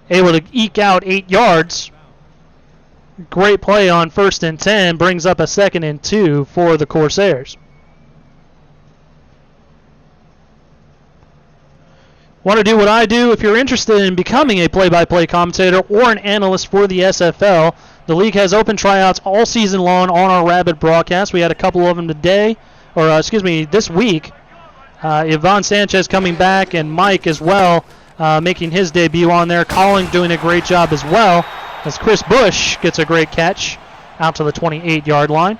able to eke out 8 yards. Great play on 1st and 10, brings up a 2nd and 2 for the Corsairs. Want to do what I do? If you're interested in becoming a play-by-play commentator or an analyst for the SFL, the league has open tryouts all season long on our Rabbit broadcast. We had a couple of them this week. Yvonne Sanchez coming back, and Mike as well, making his debut on there. Colin doing a great job as well, as Chris Bush gets a great catch out to the 28-yard line.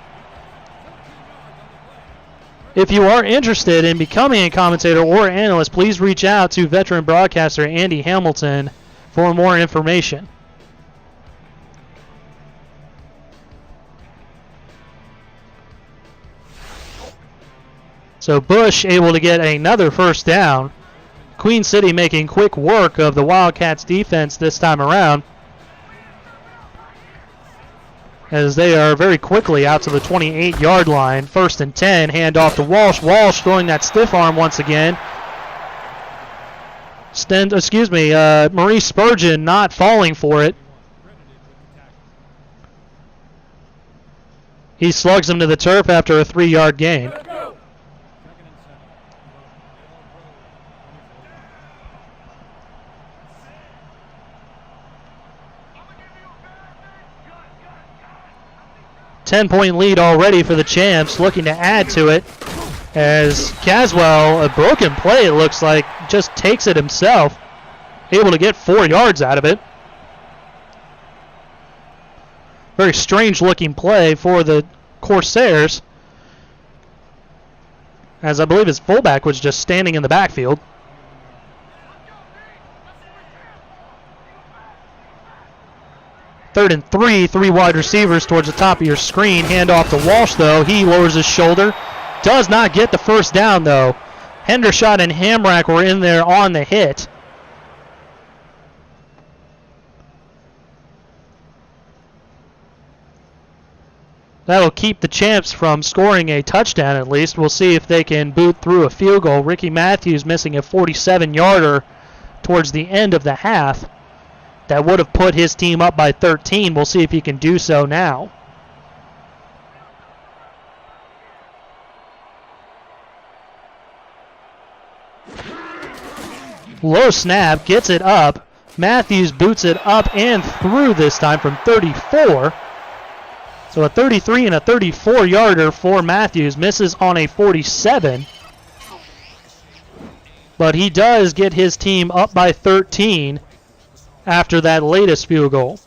If you are interested in becoming a commentator or analyst, please reach out to veteran broadcaster Andy Hamilton for more information. So Bush able to get another first down. Queen City making quick work of the Wildcats defense this time around, as they are very quickly out to the 28-yard line. 1st and 10, handoff to Walsh. Walsh throwing that stiff arm once again. Maurice Spurgeon not falling for it. He slugs him to the turf after a 3-yard gain. Ten-point lead already for the Champs, looking to add to it as Caswell, a broken play it looks like, just takes it himself, able to get 4 yards out of it. Very strange looking play for the Corsairs, as I believe his fullback was just standing in the backfield. Third and 3, 3 wide receivers towards the top of your screen. Handoff to Walsh, though. He lowers his shoulder. Does not get the first down, though. Hendershot and Hamrack were in there on the hit. That'll keep the Champs from scoring a touchdown at least. We'll see if they can boot through a field goal. Ricky Matthews missing a 47-yarder towards the end of the half. That would have put his team up by 13. We'll see if he can do so now. Low snap, gets it up. Matthews boots it up and through this time from 34. So a 33 and a 34-yarder for Matthews. Misses on a 47. But he does get his team up by 13 after that latest field goal.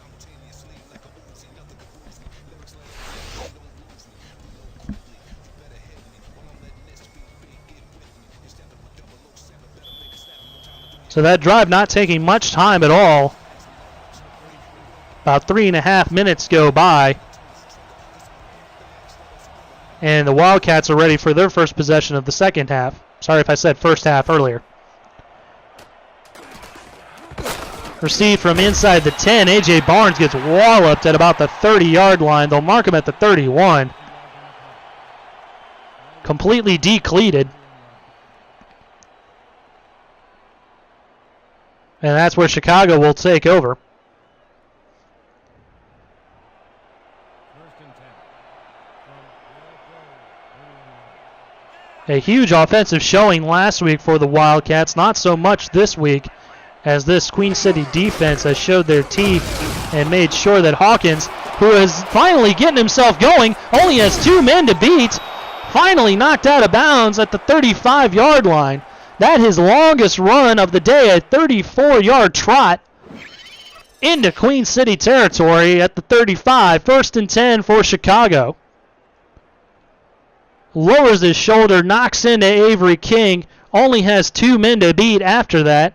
So that drive not taking much time at all. About 3.5 minutes go by. And the Wildcats are ready for their first possession of the second half. Sorry if I said first half earlier. Received from inside the 10. A.J. Barnes gets walloped at about the 30-yard line. They'll mark him at the 31. Completely decleated. And that's where Chicago will take over. A huge offensive showing last week for the Wildcats. Not so much this week, as this Queen City defense has showed their teeth and made sure that Hawkins, who is finally getting himself going, only has 2 men to beat, finally knocked out of bounds at the 35-yard line. That his longest run of the day, a 34-yard trot into Queen City territory at the 35. 1st and 10 for Chicago. Lowers his shoulder, knocks into Avery King, only has 2 men to beat after that.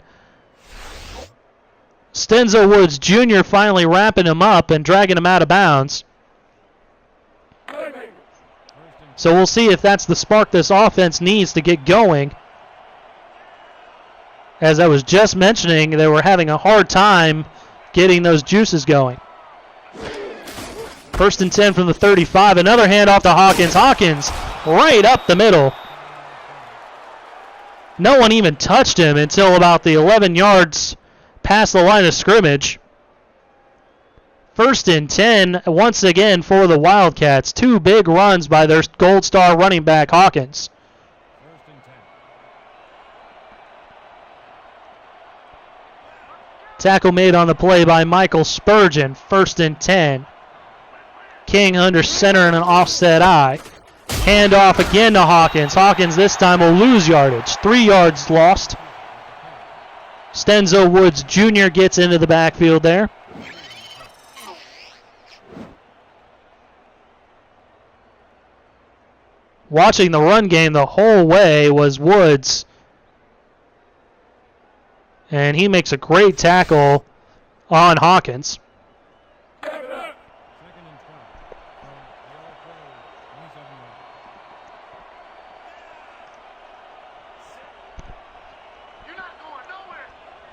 Stenzo Woods Jr. finally wrapping him up and dragging him out of bounds. So we'll see if that's the spark this offense needs to get going. As I was just mentioning, they were having a hard time getting those juices going. 1st and 10 from the 35. Another handoff to Hawkins. Hawkins right up the middle. No one even touched him until about the 11 yards past the line of scrimmage. 1st and 10 once again for the Wildcats. 2 big runs by their Gold Star running back Hawkins. Tackle made on the play by Michael Spurgeon. 1st and 10. King under center and an offset eye. Handoff again to Hawkins. Hawkins this time will lose yardage. 3 yards lost. Stenzo Woods Jr. gets into the backfield there. Watching the run game the whole way was Woods. And he makes a great tackle on Hawkins.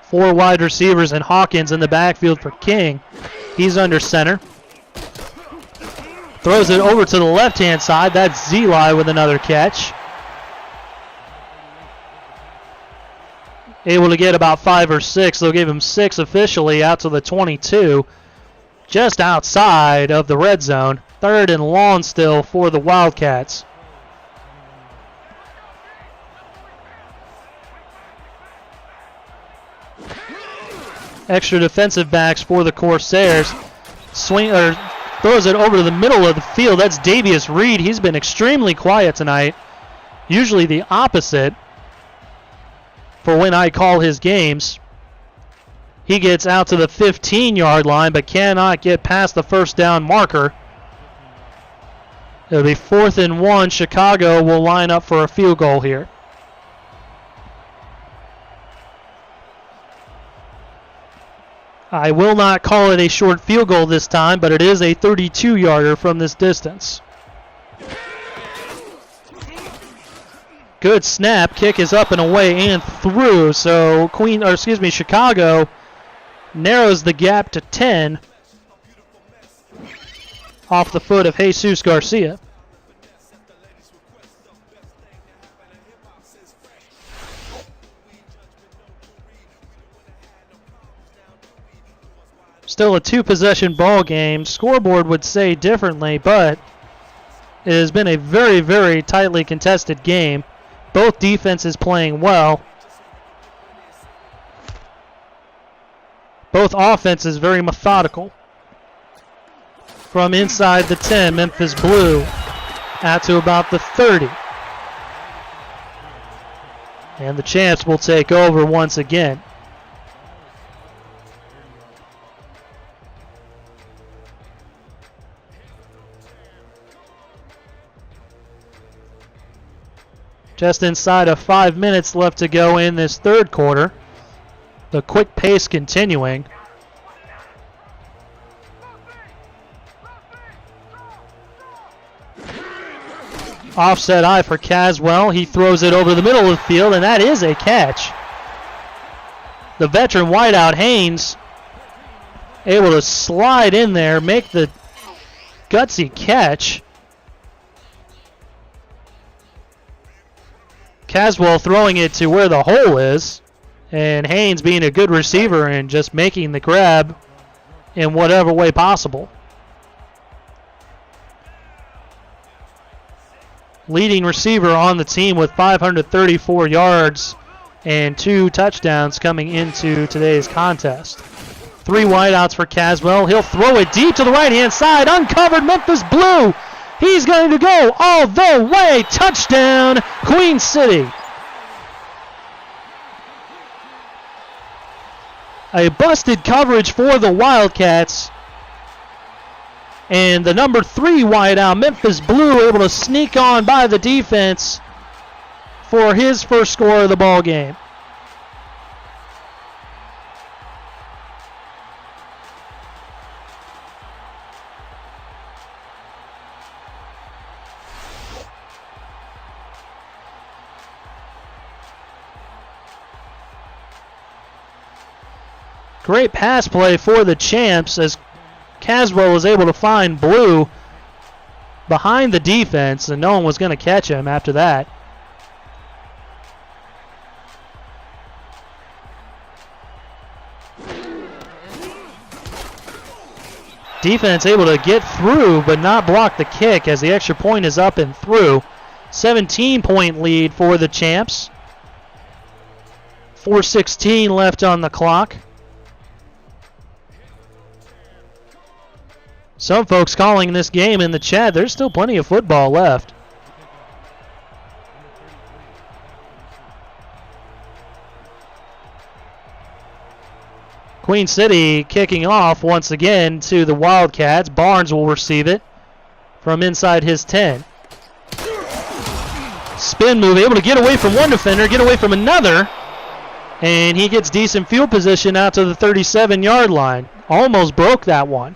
4 wide receivers and Hawkins in the backfield for King. He's under center. Throws it over to the left-hand side. That's Zeli with another catch. Able to get about 5 or 6. They'll give him 6 officially out to the 22. Just outside of the red zone. 3rd and long still for the Wildcats. Extra defensive backs for the Corsairs. Throws it over to the middle of the field. That's Davius Reed. He's been extremely quiet tonight. Usually the opposite for when I call his games. He gets out to the 15-yard line but cannot get past the first down marker. It'll be 4th and 1. Chicago will line up for a field goal here. I will not call it a short field goal this time, but it is a 32-yarder from this distance. Good snap. Kick is up and away and through. So Chicago narrows the gap to 10 off the foot of Jesus Garcia. Still a 2-possession ball game. Scoreboard would say differently, but it has been a very, very tightly contested game. Both defenses playing well. Both offenses very methodical. From inside the 10, Memphis Blue out to about the 30. And the Champs will take over once again. Just inside of 5 minutes left to go in this third quarter. The quick pace continuing. Offset eye for Caswell. He throws it over the middle of the field, and that is a catch. The veteran wideout Haynes able to slide in there, make the gutsy catch. Caswell throwing it to where the hole is, and Haynes being a good receiver and just making the grab in whatever way possible. Leading receiver on the team with 534 yards and 2 touchdowns coming into today's contest. 3 wideouts for Caswell. He'll throw it deep to the right-hand side. Uncovered Memphis Blue. He's going to go all the way. Touchdown, Queen City. A busted coverage for the Wildcats. And the number 3 wideout, Memphis Blue, able to sneak on by the defense for his first score of the ball game. Great pass play for the Champs as Caswell was able to find Blue behind the defense, and no one was going to catch him after that. Defense able to get through but not block the kick as the extra point is up and through. 17-point lead for the Champs. 4:16 left on the clock. Some folks calling this game in the chat, there's still plenty of football left. Queen City kicking off once again to the Wildcats. Barnes will receive it from inside his 10. Spin move, able to get away from one defender, get away from another. And he gets decent field position out to the 37-yard line. Almost broke that one.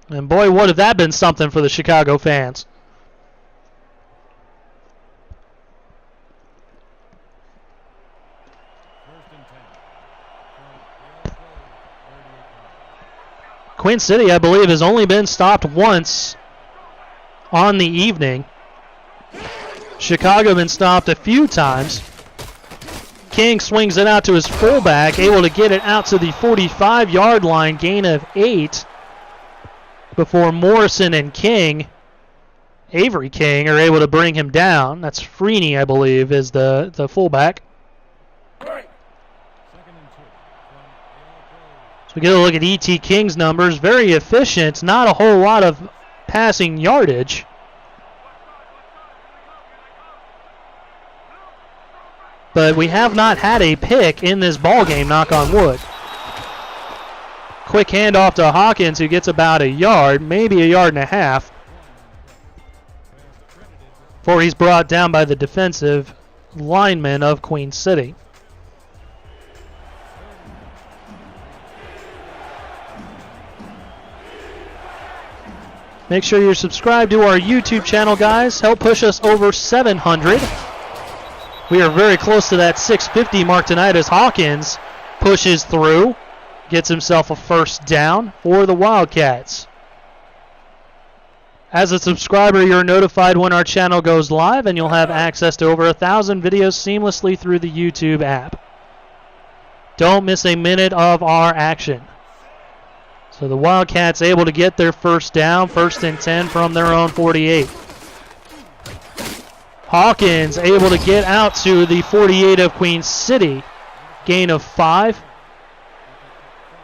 And boy, would have that been something for the Chicago fans. Queen City, I believe, has only been stopped once on the evening. Chicago been stopped a few times. King swings it out to his fullback, able to get it out to the 45-yard line, gain of 8, before Morrison and King, Avery King, are able to bring him down. That's Freeney, I believe, is the fullback. So we get a look at E.T. King's numbers. Very efficient, not a whole lot of passing yardage. But we have not had a pick in this ball game, knock on wood. Quick handoff to Hawkins, who gets about a yard, maybe a yard and a half, before he's brought down by the defensive lineman of Queen City. Make sure you're subscribed to our YouTube channel, guys. Help push us over 700. We are very close to that 650 mark tonight as Hawkins pushes through, gets himself a first down for the Wildcats. As a subscriber, you're notified when our channel goes live, and you'll have access to over 1,000 videos seamlessly through the YouTube app. Don't miss a minute of our action. So the Wildcats able to get their first down, 1st and 10 from their own 48. Hawkins able to get out to the 48 of Queen City. Gain of 5.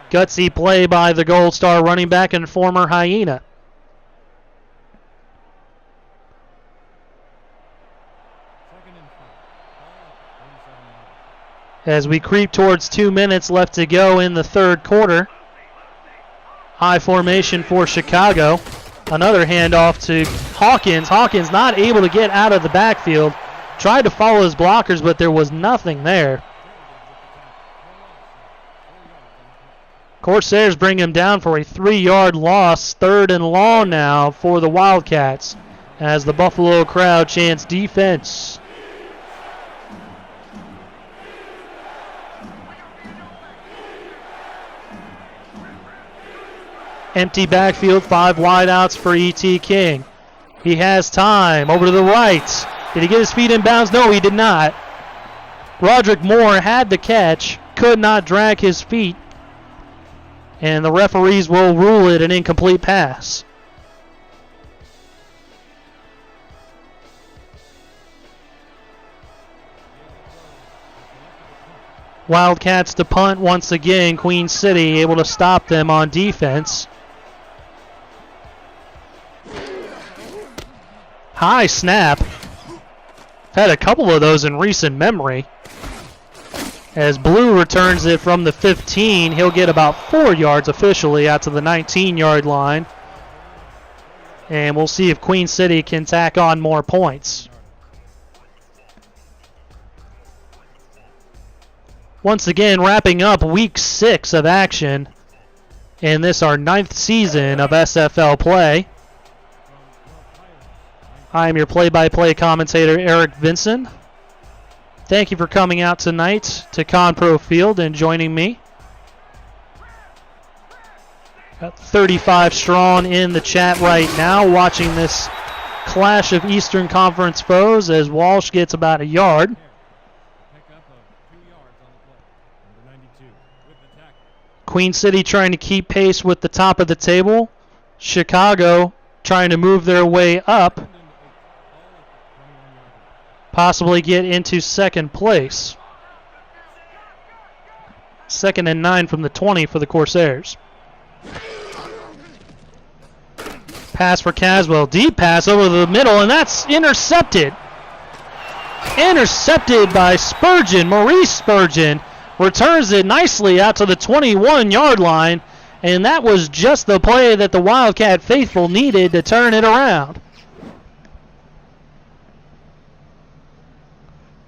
Gutsy play by the Gold Star running back and former Hyena. As we creep towards 2 minutes left to go in the third quarter. High formation for Chicago. Another handoff to Hawkins. Hawkins not able to get out of the backfield. Tried to follow his blockers, but there was nothing there. Corsairs bring him down for a 3-yard loss. 3rd and long now for the Wildcats as the Buffalo crowd chants defense. Empty backfield, 5 wideouts for E.T. King. He has time. Over to the right. Did he get his feet in bounds? No, he did not. Roderick Moore had the catch, could not drag his feet, and the referees will rule it an incomplete pass. Wildcats to punt once again. Queen City able to stop them on defense. High snap. Had a couple of those in recent memory. As Blue returns it from the 15, he'll get about 4 yards officially out to the 19-yard line. And we'll see if Queen City can tack on more points. Once again, wrapping up week 6 of action in this, our 9th season of SFL play. I am your play-by-play commentator, Eric Vinson. Thank you for coming out tonight to Conpro Field and joining me. Got 35 strong in the chat right now, watching this clash of Eastern Conference foes as Walsh gets about a yard. Queen City trying to keep pace with the top of the table. Chicago trying to move their way up. Possibly get into second place. 2nd and 9 from the 20 for the Corsairs. Pass for Caswell. Deep pass over the middle, and that's intercepted. Intercepted by Spurgeon. Maurice Spurgeon returns it nicely out to the 21-yard line, and that was just the play that the Wildcat faithful needed to turn it around.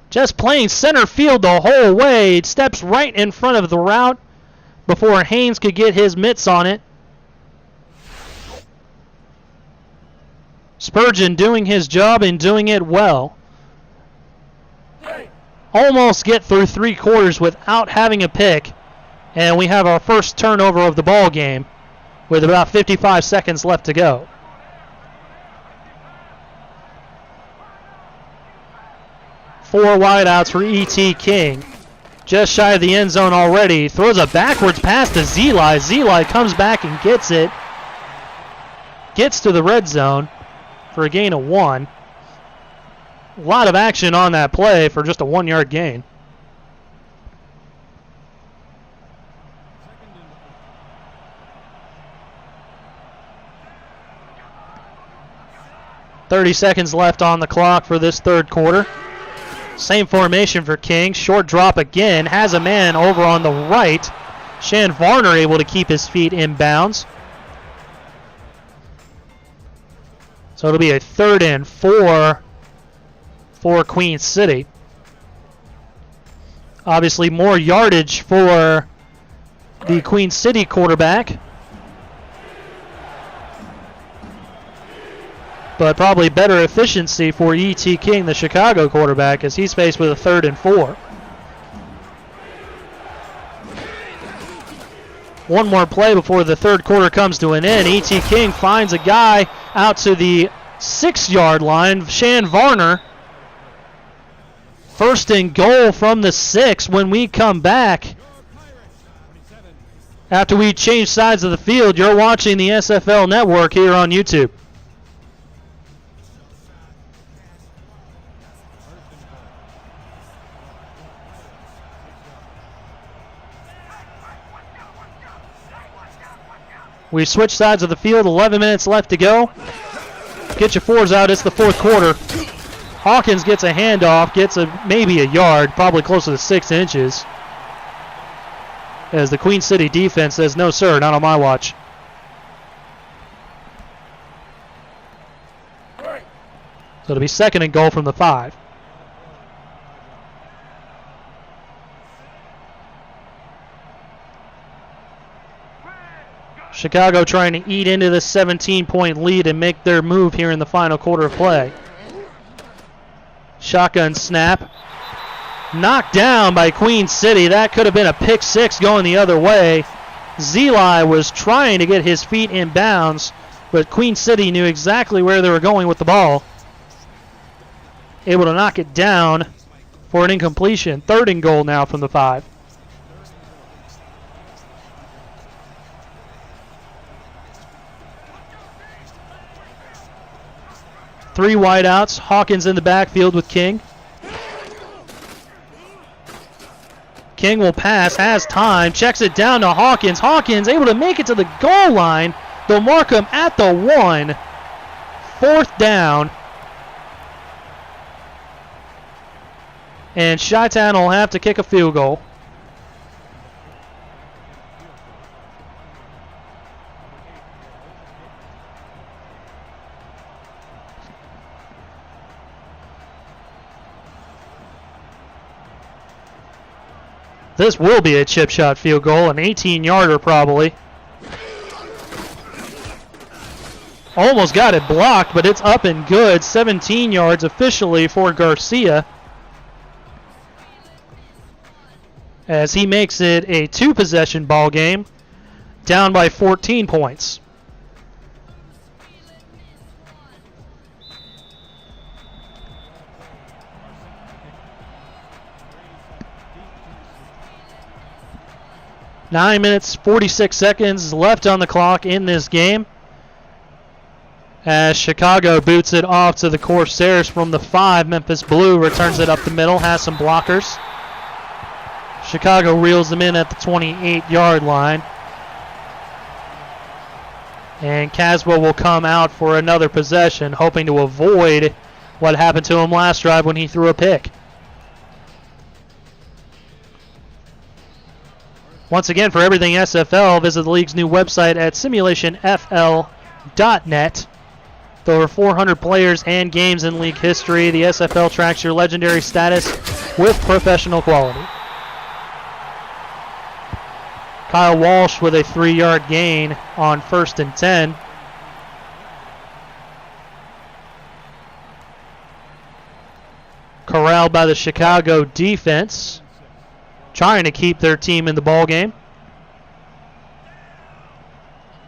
Just playing center field the whole way. It steps right in front of the route before Haynes could get his mitts on it. Spurgeon doing his job and doing it well. almost get through 3 quarters without having a pick, and we have our first turnover of the ball game with about 55 seconds left to go. Four wideouts for E.T. King. Just shy of the end zone already. Throws a backwards pass to Zeli. Zeli comes back and gets it. Gets to the red zone for a gain of 1. A lot of action on that play for just a 1-yard gain. .30 seconds left on the clock for this third quarter. Same formation for King. Short drop again. Has a man over on the right. Shan Varner able to keep his feet in bounds. So it'll be a 3rd and 4 for Queen City. Obviously more yardage for the Queen City quarterback, but probably better efficiency for E.T. King, the Chicago quarterback, as he's faced with a 3rd and 4. One more play before the third quarter comes to an end. E.T. King finds a guy out to the 6-yard line. Shan Varner. 1st and goal from the 6 when we come back. After we change sides of the field, you're watching the SFL Network here on YouTube. We switch sides of the field, 11 minutes left to go. Get your 4s out, it's the 4th quarter. Hawkins gets a handoff, gets maybe a yard, probably closer to 6 inches. As the Queen City defense says, no sir, not on my watch. So it'll be 2nd and goal from the 5. Chicago trying to eat into this 17-point lead and make their move here in the final quarter of play. Shotgun snap. Knocked down by Queen City. That could have been a pick 6 going the other way. Zeli was trying to get his feet in bounds, but Queen City knew exactly where they were going with the ball. Able to knock it down for an incompletion. 3rd and goal now from the 5. Three wideouts. Hawkins in the backfield with King. King will pass, has time, checks it down to Hawkins. Hawkins able to make it to the goal line. They'll mark him at the 1. 4th down. And Chi-Town will have to kick a field goal. This will be a chip shot field goal, an 18-yarder probably. Almost got it blocked, but it's up and good. 17 yards officially for Garcia, as he makes it a 2-possession ball game, down by 14 points. Nine minutes, 46 seconds left on the clock in this game, as Chicago boots it off to the Corsairs from the 5. Memphis Blue returns it up the middle, has some blockers. Chicago reels them in at the 28-yard line. And Caswell will come out for another possession, hoping to avoid what happened to him last drive when he threw a pick. Once again, for everything SFL, visit the league's new website at simulationfl.net. With over 400 players and games in league history, the SFL tracks your legendary status with professional quality. Kyle Walsh with a 3-yard gain on 1st and 10. Corralled by the Chicago defense, trying to keep their team in the ball game.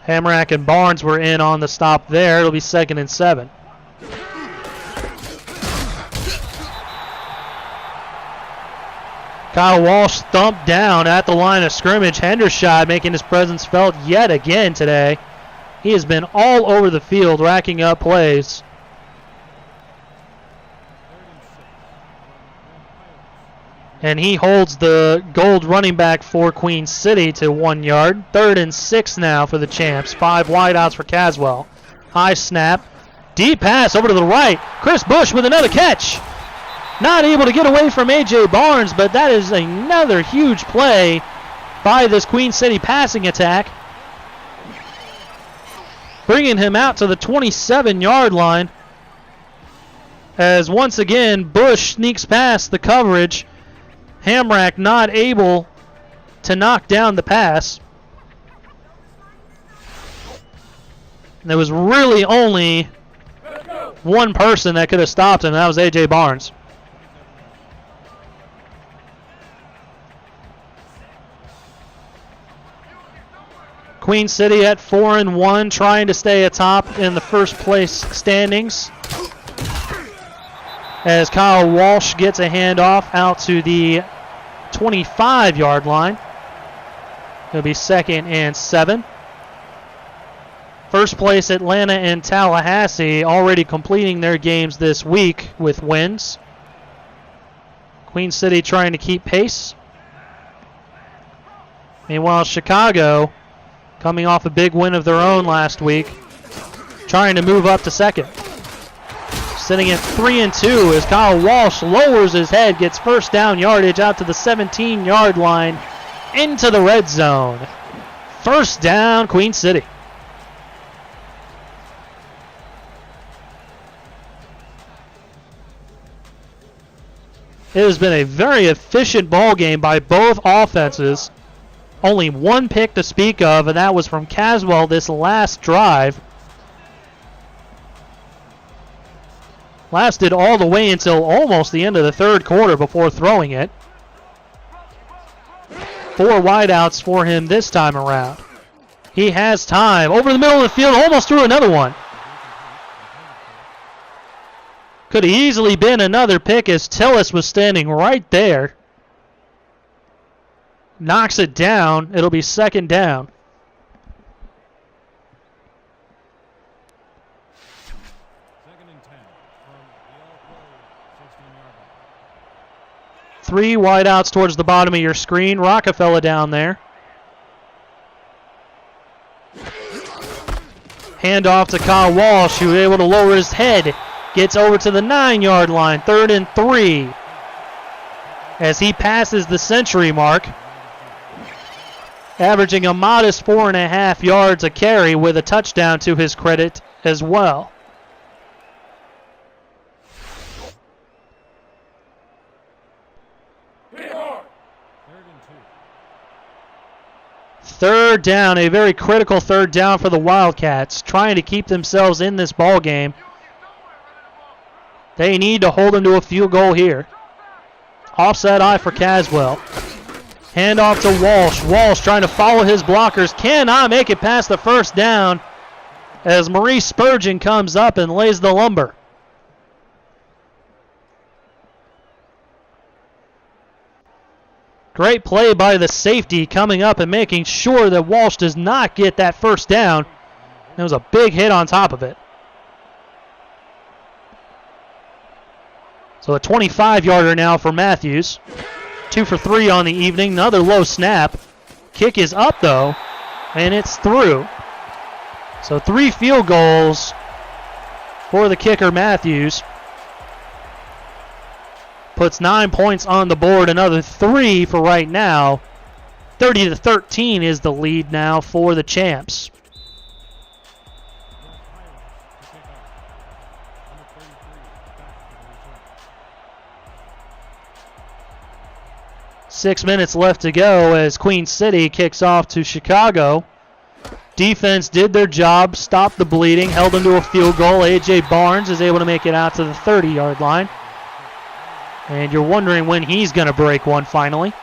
Hamrack and Barnes were in on the stop there. It'll be 2nd and 7. Kyle Walsh thumped down at the line of scrimmage. Hendershot making his presence felt yet again today. He has been all over the field racking up plays. And he holds the gold running back for Queen City to 1 yard. 3rd and 6 now for the Champs. 5 wideouts for Caswell. High snap. Deep pass over to the right. Chris Bush with another catch. Not able to get away from A.J. Barnes, but that is another huge play by this Queen City passing attack. Bringing him out to the 27-yard line. As once again, Bush sneaks past the coverage. Hamrack not able to knock down the pass. There was really only one person that could have stopped him, and that was A.J. Barnes. Queen City at 4-1, trying to stay atop in the first place standings. As Kyle Walsh gets a handoff out to the 25-yard line. It'll be 2nd and 7. First place Atlanta and Tallahassee already completing their games this week with wins. Queen City trying to keep pace. Meanwhile, Chicago, coming off a big win of their own last week, trying to move up to 2nd. Sitting at 3-2 as Kyle Walsh lowers his head, gets first down yardage out to the 17-yard line into the red zone. First down, Queen City. It has been a very efficient ball game by both offenses. Only one pick to speak of, and that was from Caswell this last drive. Lasted all the way until almost the end of the 3rd quarter before throwing it. 4 wideouts for him this time around. He has time. Over the middle of the field, almost threw another one. Could have easily been another pick as Tillis was standing right there. Knocks it down. It'll be 2nd down. Three wideouts towards the bottom of your screen. Rockafella down there. Handoff to Kyle Walsh, who was able to lower his head. Gets over to the 9-yard line. 3rd and 3. As he passes the century mark. Averaging a modest 4.5 yards a carry with a touchdown to his credit as well. Third down, a very critical 3rd down for the Wildcats, trying to keep themselves in this ball game. They need to hold them to a field goal here. Offside eye for Caswell. Handoff to Walsh. Walsh trying to follow his blockers. Cannot make it past the 1st down as Maurice Spurgeon comes up and lays the lumber. Great play by the safety coming up and making sure that Walsh does not get that 1st down. There was a big hit on top of it. So a 25-yarder now for Matthews. 2 for 3 on the evening. Another low snap. Kick is up, though, and it's through. So 3 field goals for the kicker, Matthews. Puts 9 points on the board. Another 3 for right now. 30-13 is the lead now for the Champs. Six minutes left to go as Queen City kicks off to Chicago. Defense did their job, stopped the bleeding, held them to a field goal. A.J. Barnes is able to make it out to the 30-yard line. And you're wondering when he's going to break one finally.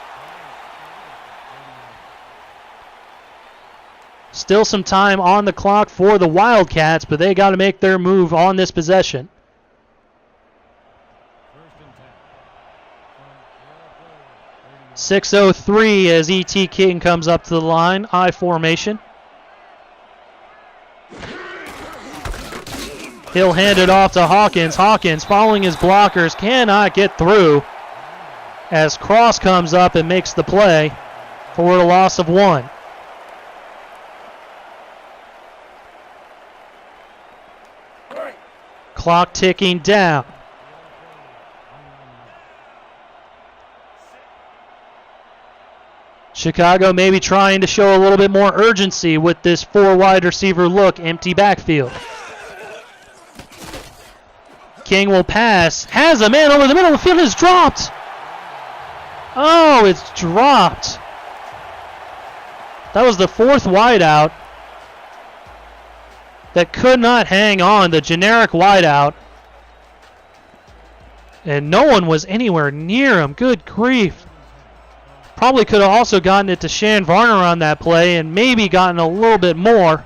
Still some time on the clock for the Wildcats, but they got to make their move on this possession. 6:03 as E.T. King comes up to the line, I formation. He'll hand it off to Hawkins. Hawkins, following his blockers, cannot get through as Cross comes up and makes the play for a loss of 1. Clock ticking down. Chicago maybe trying to show a little bit more urgency with this 4 wide receiver look, empty backfield. King will pass, has a man over the middle, the field is dropped. Oh, it's dropped. That was the 4th wideout that could not hang on, the generic wideout. And no one was anywhere near him, good grief. Probably could have also gotten it to Shan Varner on that play and maybe gotten a little bit more.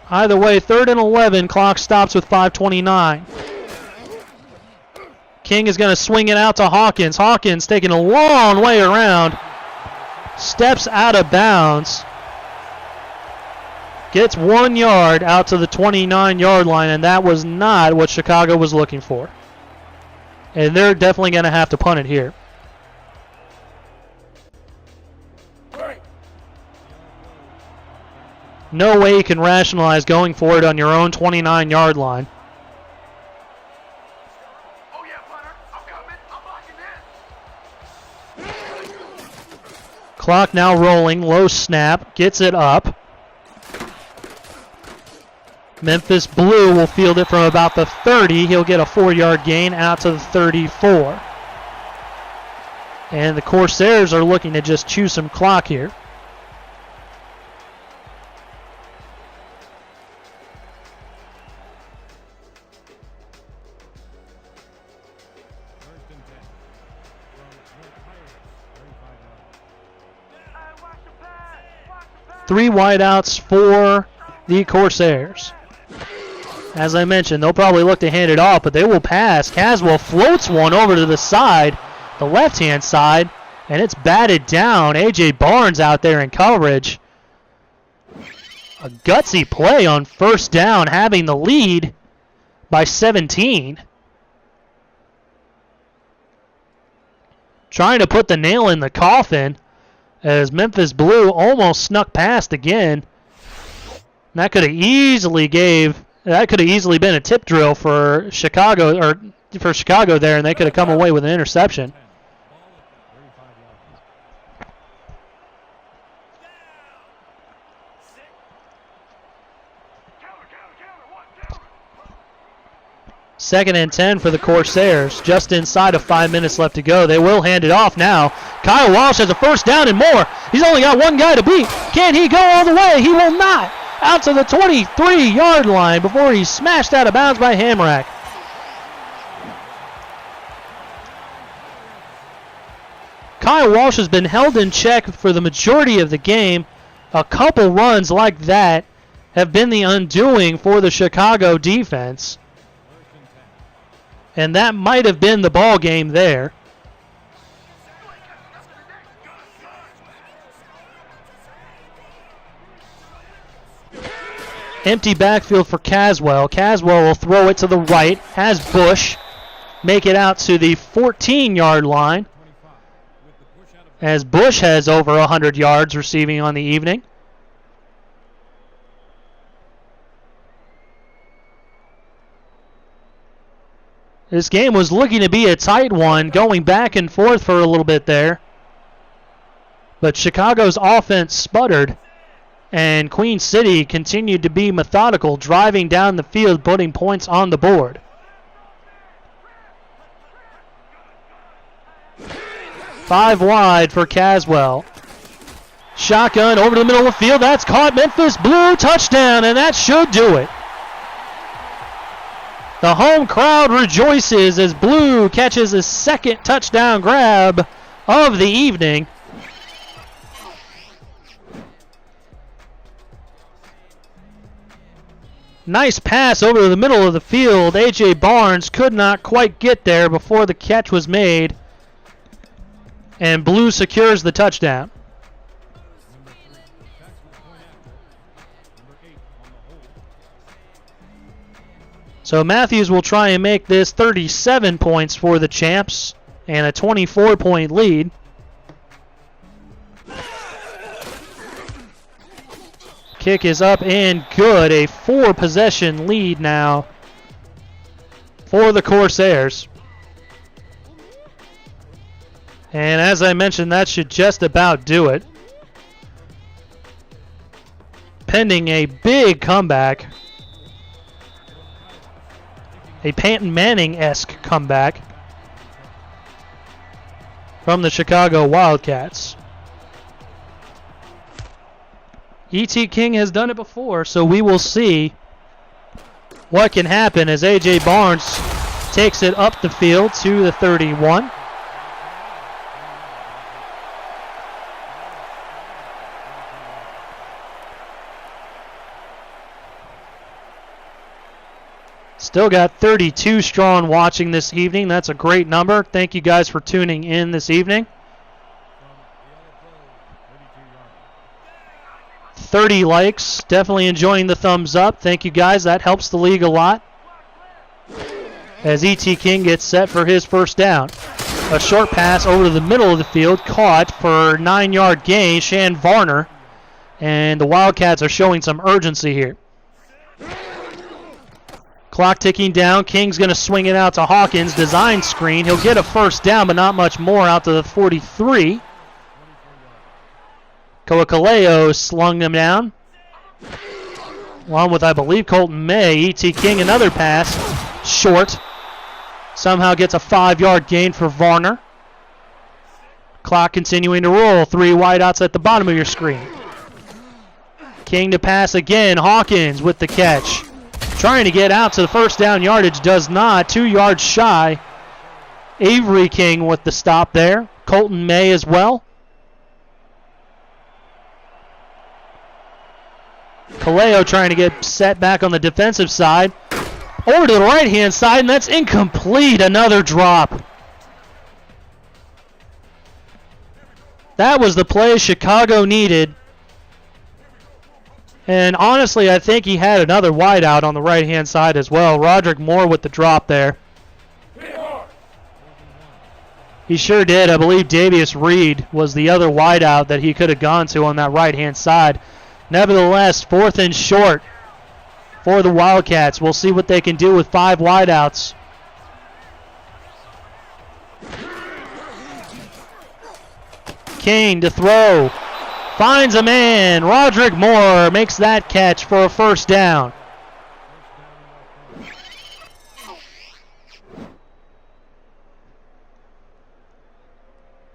Either way, 3rd and 11, clock stops with 5:29. King is going to swing it out to Hawkins. Hawkins taking a long way around. Steps out of bounds. Gets 1 yard out to the 29-yard line, and that was not what Chicago was looking for. And they're definitely going to have to punt it here. No way you can rationalize going for it on your own 29-yard line. Oh yeah, punter, I'm coming. I'm locking in. Clock now rolling, low snap, gets it up. Memphis Blue will field it from about the 30. He'll get a 4-yard gain out to the 34. And the Corsairs are looking to just chew some clock here. Three wideouts for the Corsairs. As I mentioned, they'll probably look to hand it off, but they will pass. Caswell floats one over to the side, the left-hand side, and it's batted down. A.J. Barnes out there in coverage. A gutsy play on 1st down, having the lead by 17. Trying to put the nail in the coffin as Memphis Blue almost snuck past again. That could have easily been a tip drill for Chicago there, and they could have come away with an interception. Second and 10 for the Corsairs. Just inside of 5 minutes left to go. They will hand it off now. Kyle Walsh has a 1st down and more. He's only got 1 guy to beat. Can he go all the way? He will not. Out to the 23-yard line before he's smashed out of bounds by Hamrack. Kyle Walsh has been held in check for the majority of the game. A couple runs like that have been the undoing for the Chicago defense. And that might have been the ball game there. Empty backfield for Caswell. Caswell will throw it to the right. Has Bush make it out to the 14-yard line. As Bush has over 100 yards receiving on the evening. This game was looking to be a tight one, going back and forth for a little bit there. But Chicago's offense sputtered, and Queen City continued to be methodical, driving down the field, putting points on the board. Five wide for Caswell. Shotgun over the middle of the field. That's caught. Memphis Blue, touchdown, and that should do it. The home crowd rejoices as Blue Blue catches his second touchdown grab of the evening. Nice pass over to the middle of the field. A.J. Barnes could not quite get there before the catch was made. And Blue secures the touchdown. So Matthews will try and make this 37 points for the Champs and a 24-point lead. Kick is up and good. A 4-possession lead now for the Corsairs. And as I mentioned, that should just about do it. Pending a big comeback. A Peyton Manning-esque comeback from the Chicago Wildcats. E.T. King has done it before, so we will see what can happen as A.J. Barnes takes it up the field to the 31. Still got 32 strong watching this evening. That's a great number. Thank you guys for tuning in this evening. 30 likes. Definitely enjoying the thumbs up. Thank you guys. That helps the league a lot. As E.T. King gets set for his first down. A short pass over to the middle of the field. Caught for 9-yard gain. Shan Varner. And the Wildcats are showing some urgency here. Clock ticking down. King's going to swing it out to Hawkins. Design screen. He'll get a first down, but not much more, out to the 43. Koakaleo slung them down. Along with, I believe, Colton May. E.T. King, another pass. Short. Somehow gets a 5-yard gain for Varner. Clock continuing to roll. 3 wideouts at the bottom of your screen. King to pass again. Hawkins with the catch. Trying to get out to the first down yardage. Does not. 2 yards shy. Avery King with the stop there. Colton May as well. Kaleo trying to get set back on the defensive side. Over to the right-hand side, and that's incomplete. Another drop. That was the play Chicago needed. And honestly, I think he had another wideout on the right-hand side as well. Roderick Moore with the drop there. He sure did. I believe Davius Reed was the other wideout that he could have gone to on that right-hand side. Nevertheless, 4th and short for the Wildcats. We'll see what they can do with 5 wideouts. Kane to throw. Finds a man. Roderick Moore makes that catch for a first down.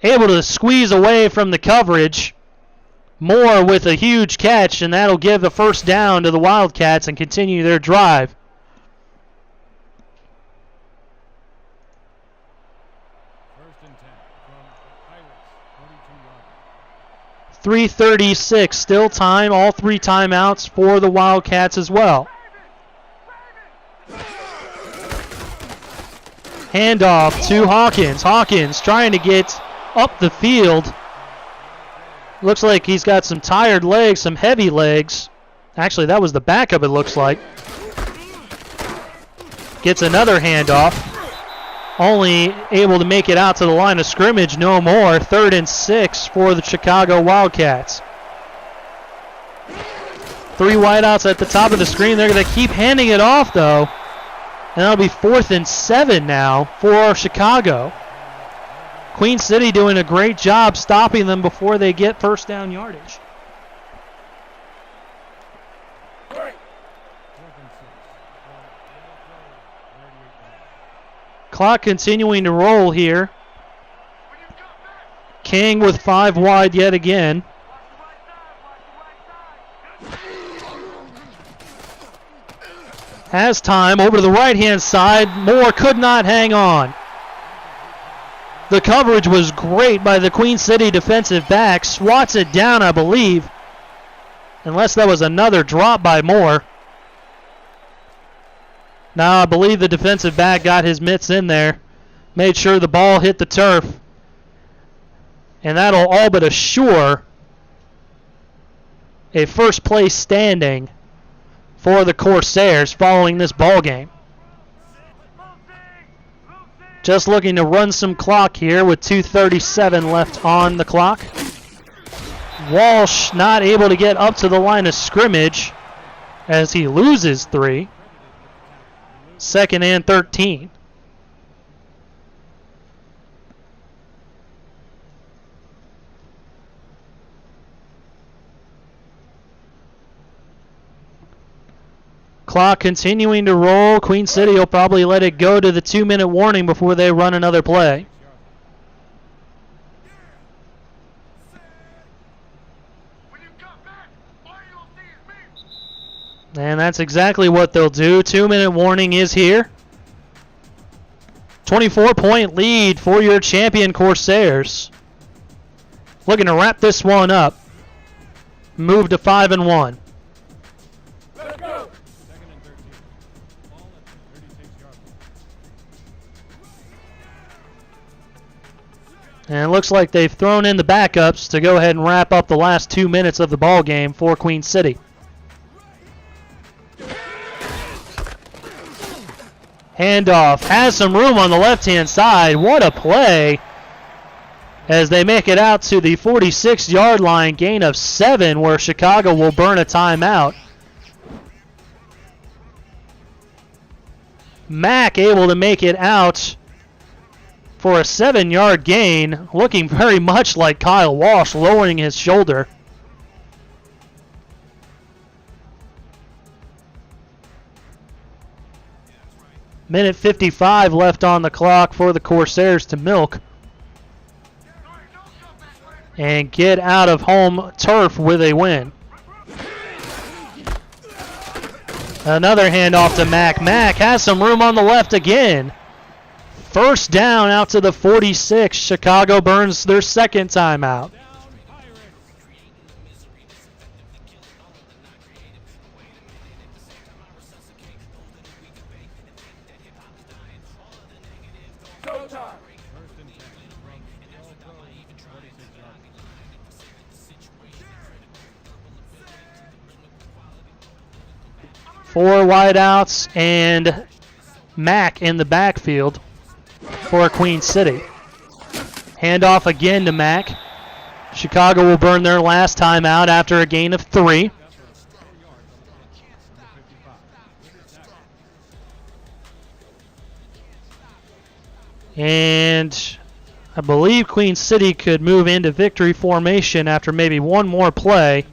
Able to squeeze away from the coverage. Moore with a huge catch, and that'll give the first down to the Wildcats and continue their drive. First and 10 from Pirates, 42 yards. 3:36 still time. All 3 timeouts for the Wildcats as well. Handoff to Hawkins. Hawkins trying to get up the field. Looks like he's got some tired legs, some heavy legs. Actually, that was the backup, it looks like. Gets another handoff. Only able to make it out to the line of scrimmage, no more. 3rd and 6 for the Chicago Wildcats. 3 wideouts at the top of the screen. They're going to keep handing it off, though. And that'll be 4th and 7 now for Chicago. Queen City doing a great job stopping them before they get first down yardage. Clock continuing to roll here. King with 5 wide yet again. Has time over to the right-hand side. Moore could not hang on. The coverage was great by the Queen City defensive back. Swats it down, I believe. Unless that was another drop by Moore. Now I believe the defensive back got his mitts in there. Made sure the ball hit the turf. And that'll all but assure a first place standing for the Corsairs following this ball game. Just looking to run some clock here with 2:37 left on the clock. Walsh not able to get up to the line of scrimmage as he loses 3. 2nd and 13. Clock continuing to roll. Queen City will probably let it go to the 2-minute warning before they run another play. And that's exactly what they'll do. 2-minute warning is here. 24-point lead for your champion Corsairs. Looking to wrap this one up. Move to 5-1. Let's go. And it looks like they've thrown in the backups to go ahead and wrap up the last 2 minutes of the ball game for Queen City. Handoff has some room on the left-hand side. What a play as they make it out to the 46-yard line, gain of 7, where Chicago will burn a timeout. Mack able to make it out for a 7-yard gain, looking very much like Kyle Walsh, lowering his shoulder. Minute 55 left on the clock for the Corsairs to milk and get out of home turf with a win. Another handoff to Mack. Mack has some room on the left again. First down out to the 46. Chicago burns their second timeout. Four wideouts and Mack in the backfield for Queen City. Handoff again to Mack. Chicago will burn their last timeout after a gain of 3. And I believe Queen City could move into victory formation after maybe one more play.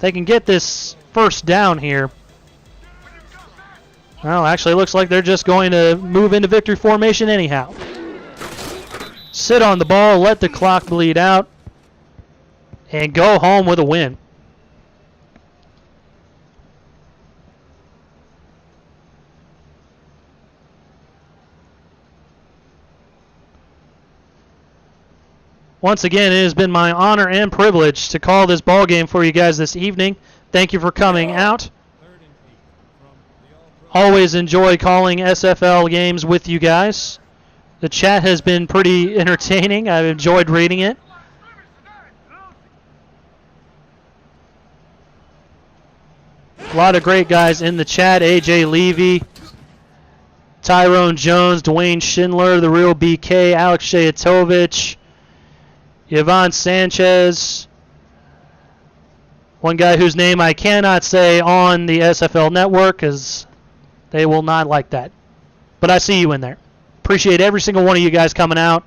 They can get this first down here. Well, actually, it looks like they're just going to move into victory formation anyhow. Sit on the ball, let the clock bleed out, and go home with a win. Once again, it has been my honor and privilege to call this ball game for you guys this evening. Thank you for coming out. Always enjoy calling SFL games with you guys. The chat has been pretty entertaining. I've enjoyed reading it. A lot of great guys in the chat. AJ Levy, Tyrone Jones, Dwayne Schindler, The Real BK, Alex Shayatovich, Yvonne Sanchez, one guy whose name I cannot say on the SFL network because they will not like that. But I see you in there. Appreciate every single one of you guys coming out.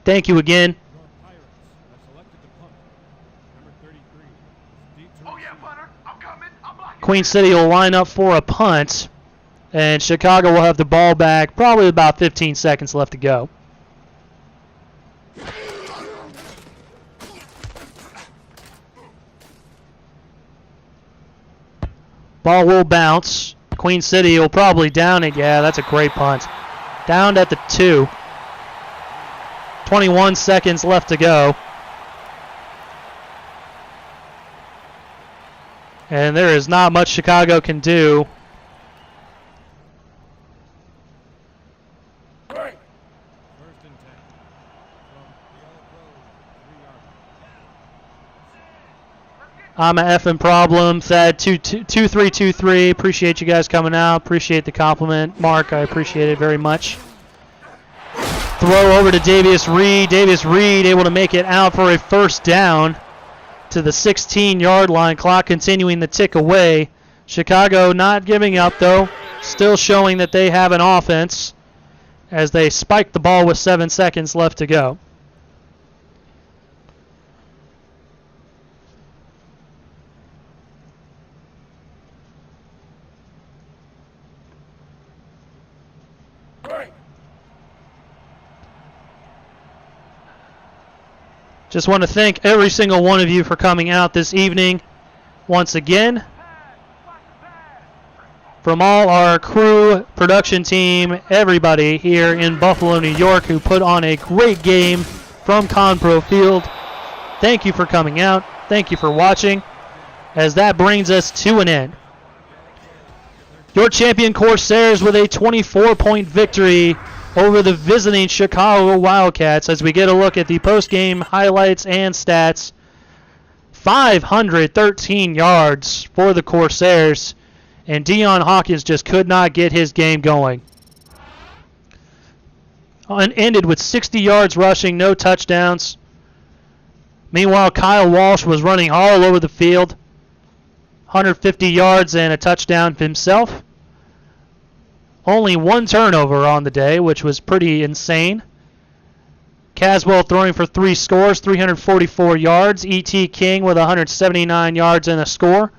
Thank you again. Queen City will line up for a punt, and Chicago will have the ball back. Probably about 15 seconds left to go. Ball will bounce. Queen City will probably down it. Yeah, that's a great punt. Downed at the 2. 21 seconds left to go. And there is not much Chicago can do. I'm a effing problem. Thad 2323. Appreciate you guys coming out. Appreciate the compliment. Mark, I appreciate it very much. Throw over to Davius Reed. Davius Reed able to make it out for a first down to the 16-yard line. Clock continuing to tick away. Chicago not giving up, though. Still showing that they have an offense as they spike the ball with 7 seconds left to go. Just want to thank every single one of you for coming out this evening. Once again, from all our crew, production team, everybody here in Buffalo, New York, who put on a great game from Conpro Field, thank you for coming out. Thank you for watching, as that brings us to an end. Your champion Corsairs with a 24-point victory over the visiting Chicago Wildcats, as we get a look at the post-game highlights and stats. 513 yards for the Corsairs, and Deion Hawkins just could not get his game going. Ended with 60 yards rushing, no touchdowns. Meanwhile, Kyle Walsh was running all over the field. 150 yards and a touchdown himself. Only one turnover on the day, which was pretty insane. Caswell throwing for 3 scores, 344 yards. E.T. King with 179 yards and a score.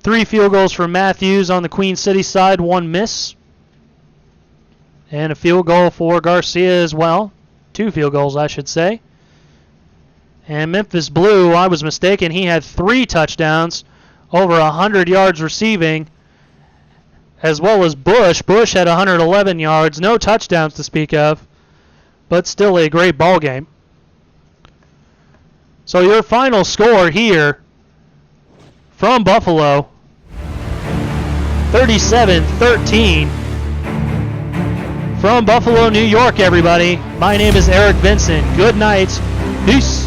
3 field goals for Matthews on the Queen City side, 1 miss. And a field goal for Garcia as well. 2 field goals, I should say. And Memphis Blue, I was mistaken, he had 3 touchdowns, over 100 yards receiving, as well as Bush. Bush had 111 yards, no touchdowns to speak of, but still a great ball game. So your final score here from Buffalo, 37-13. From Buffalo, New York, everybody. My name is Eric Vinson. Good night. Peace.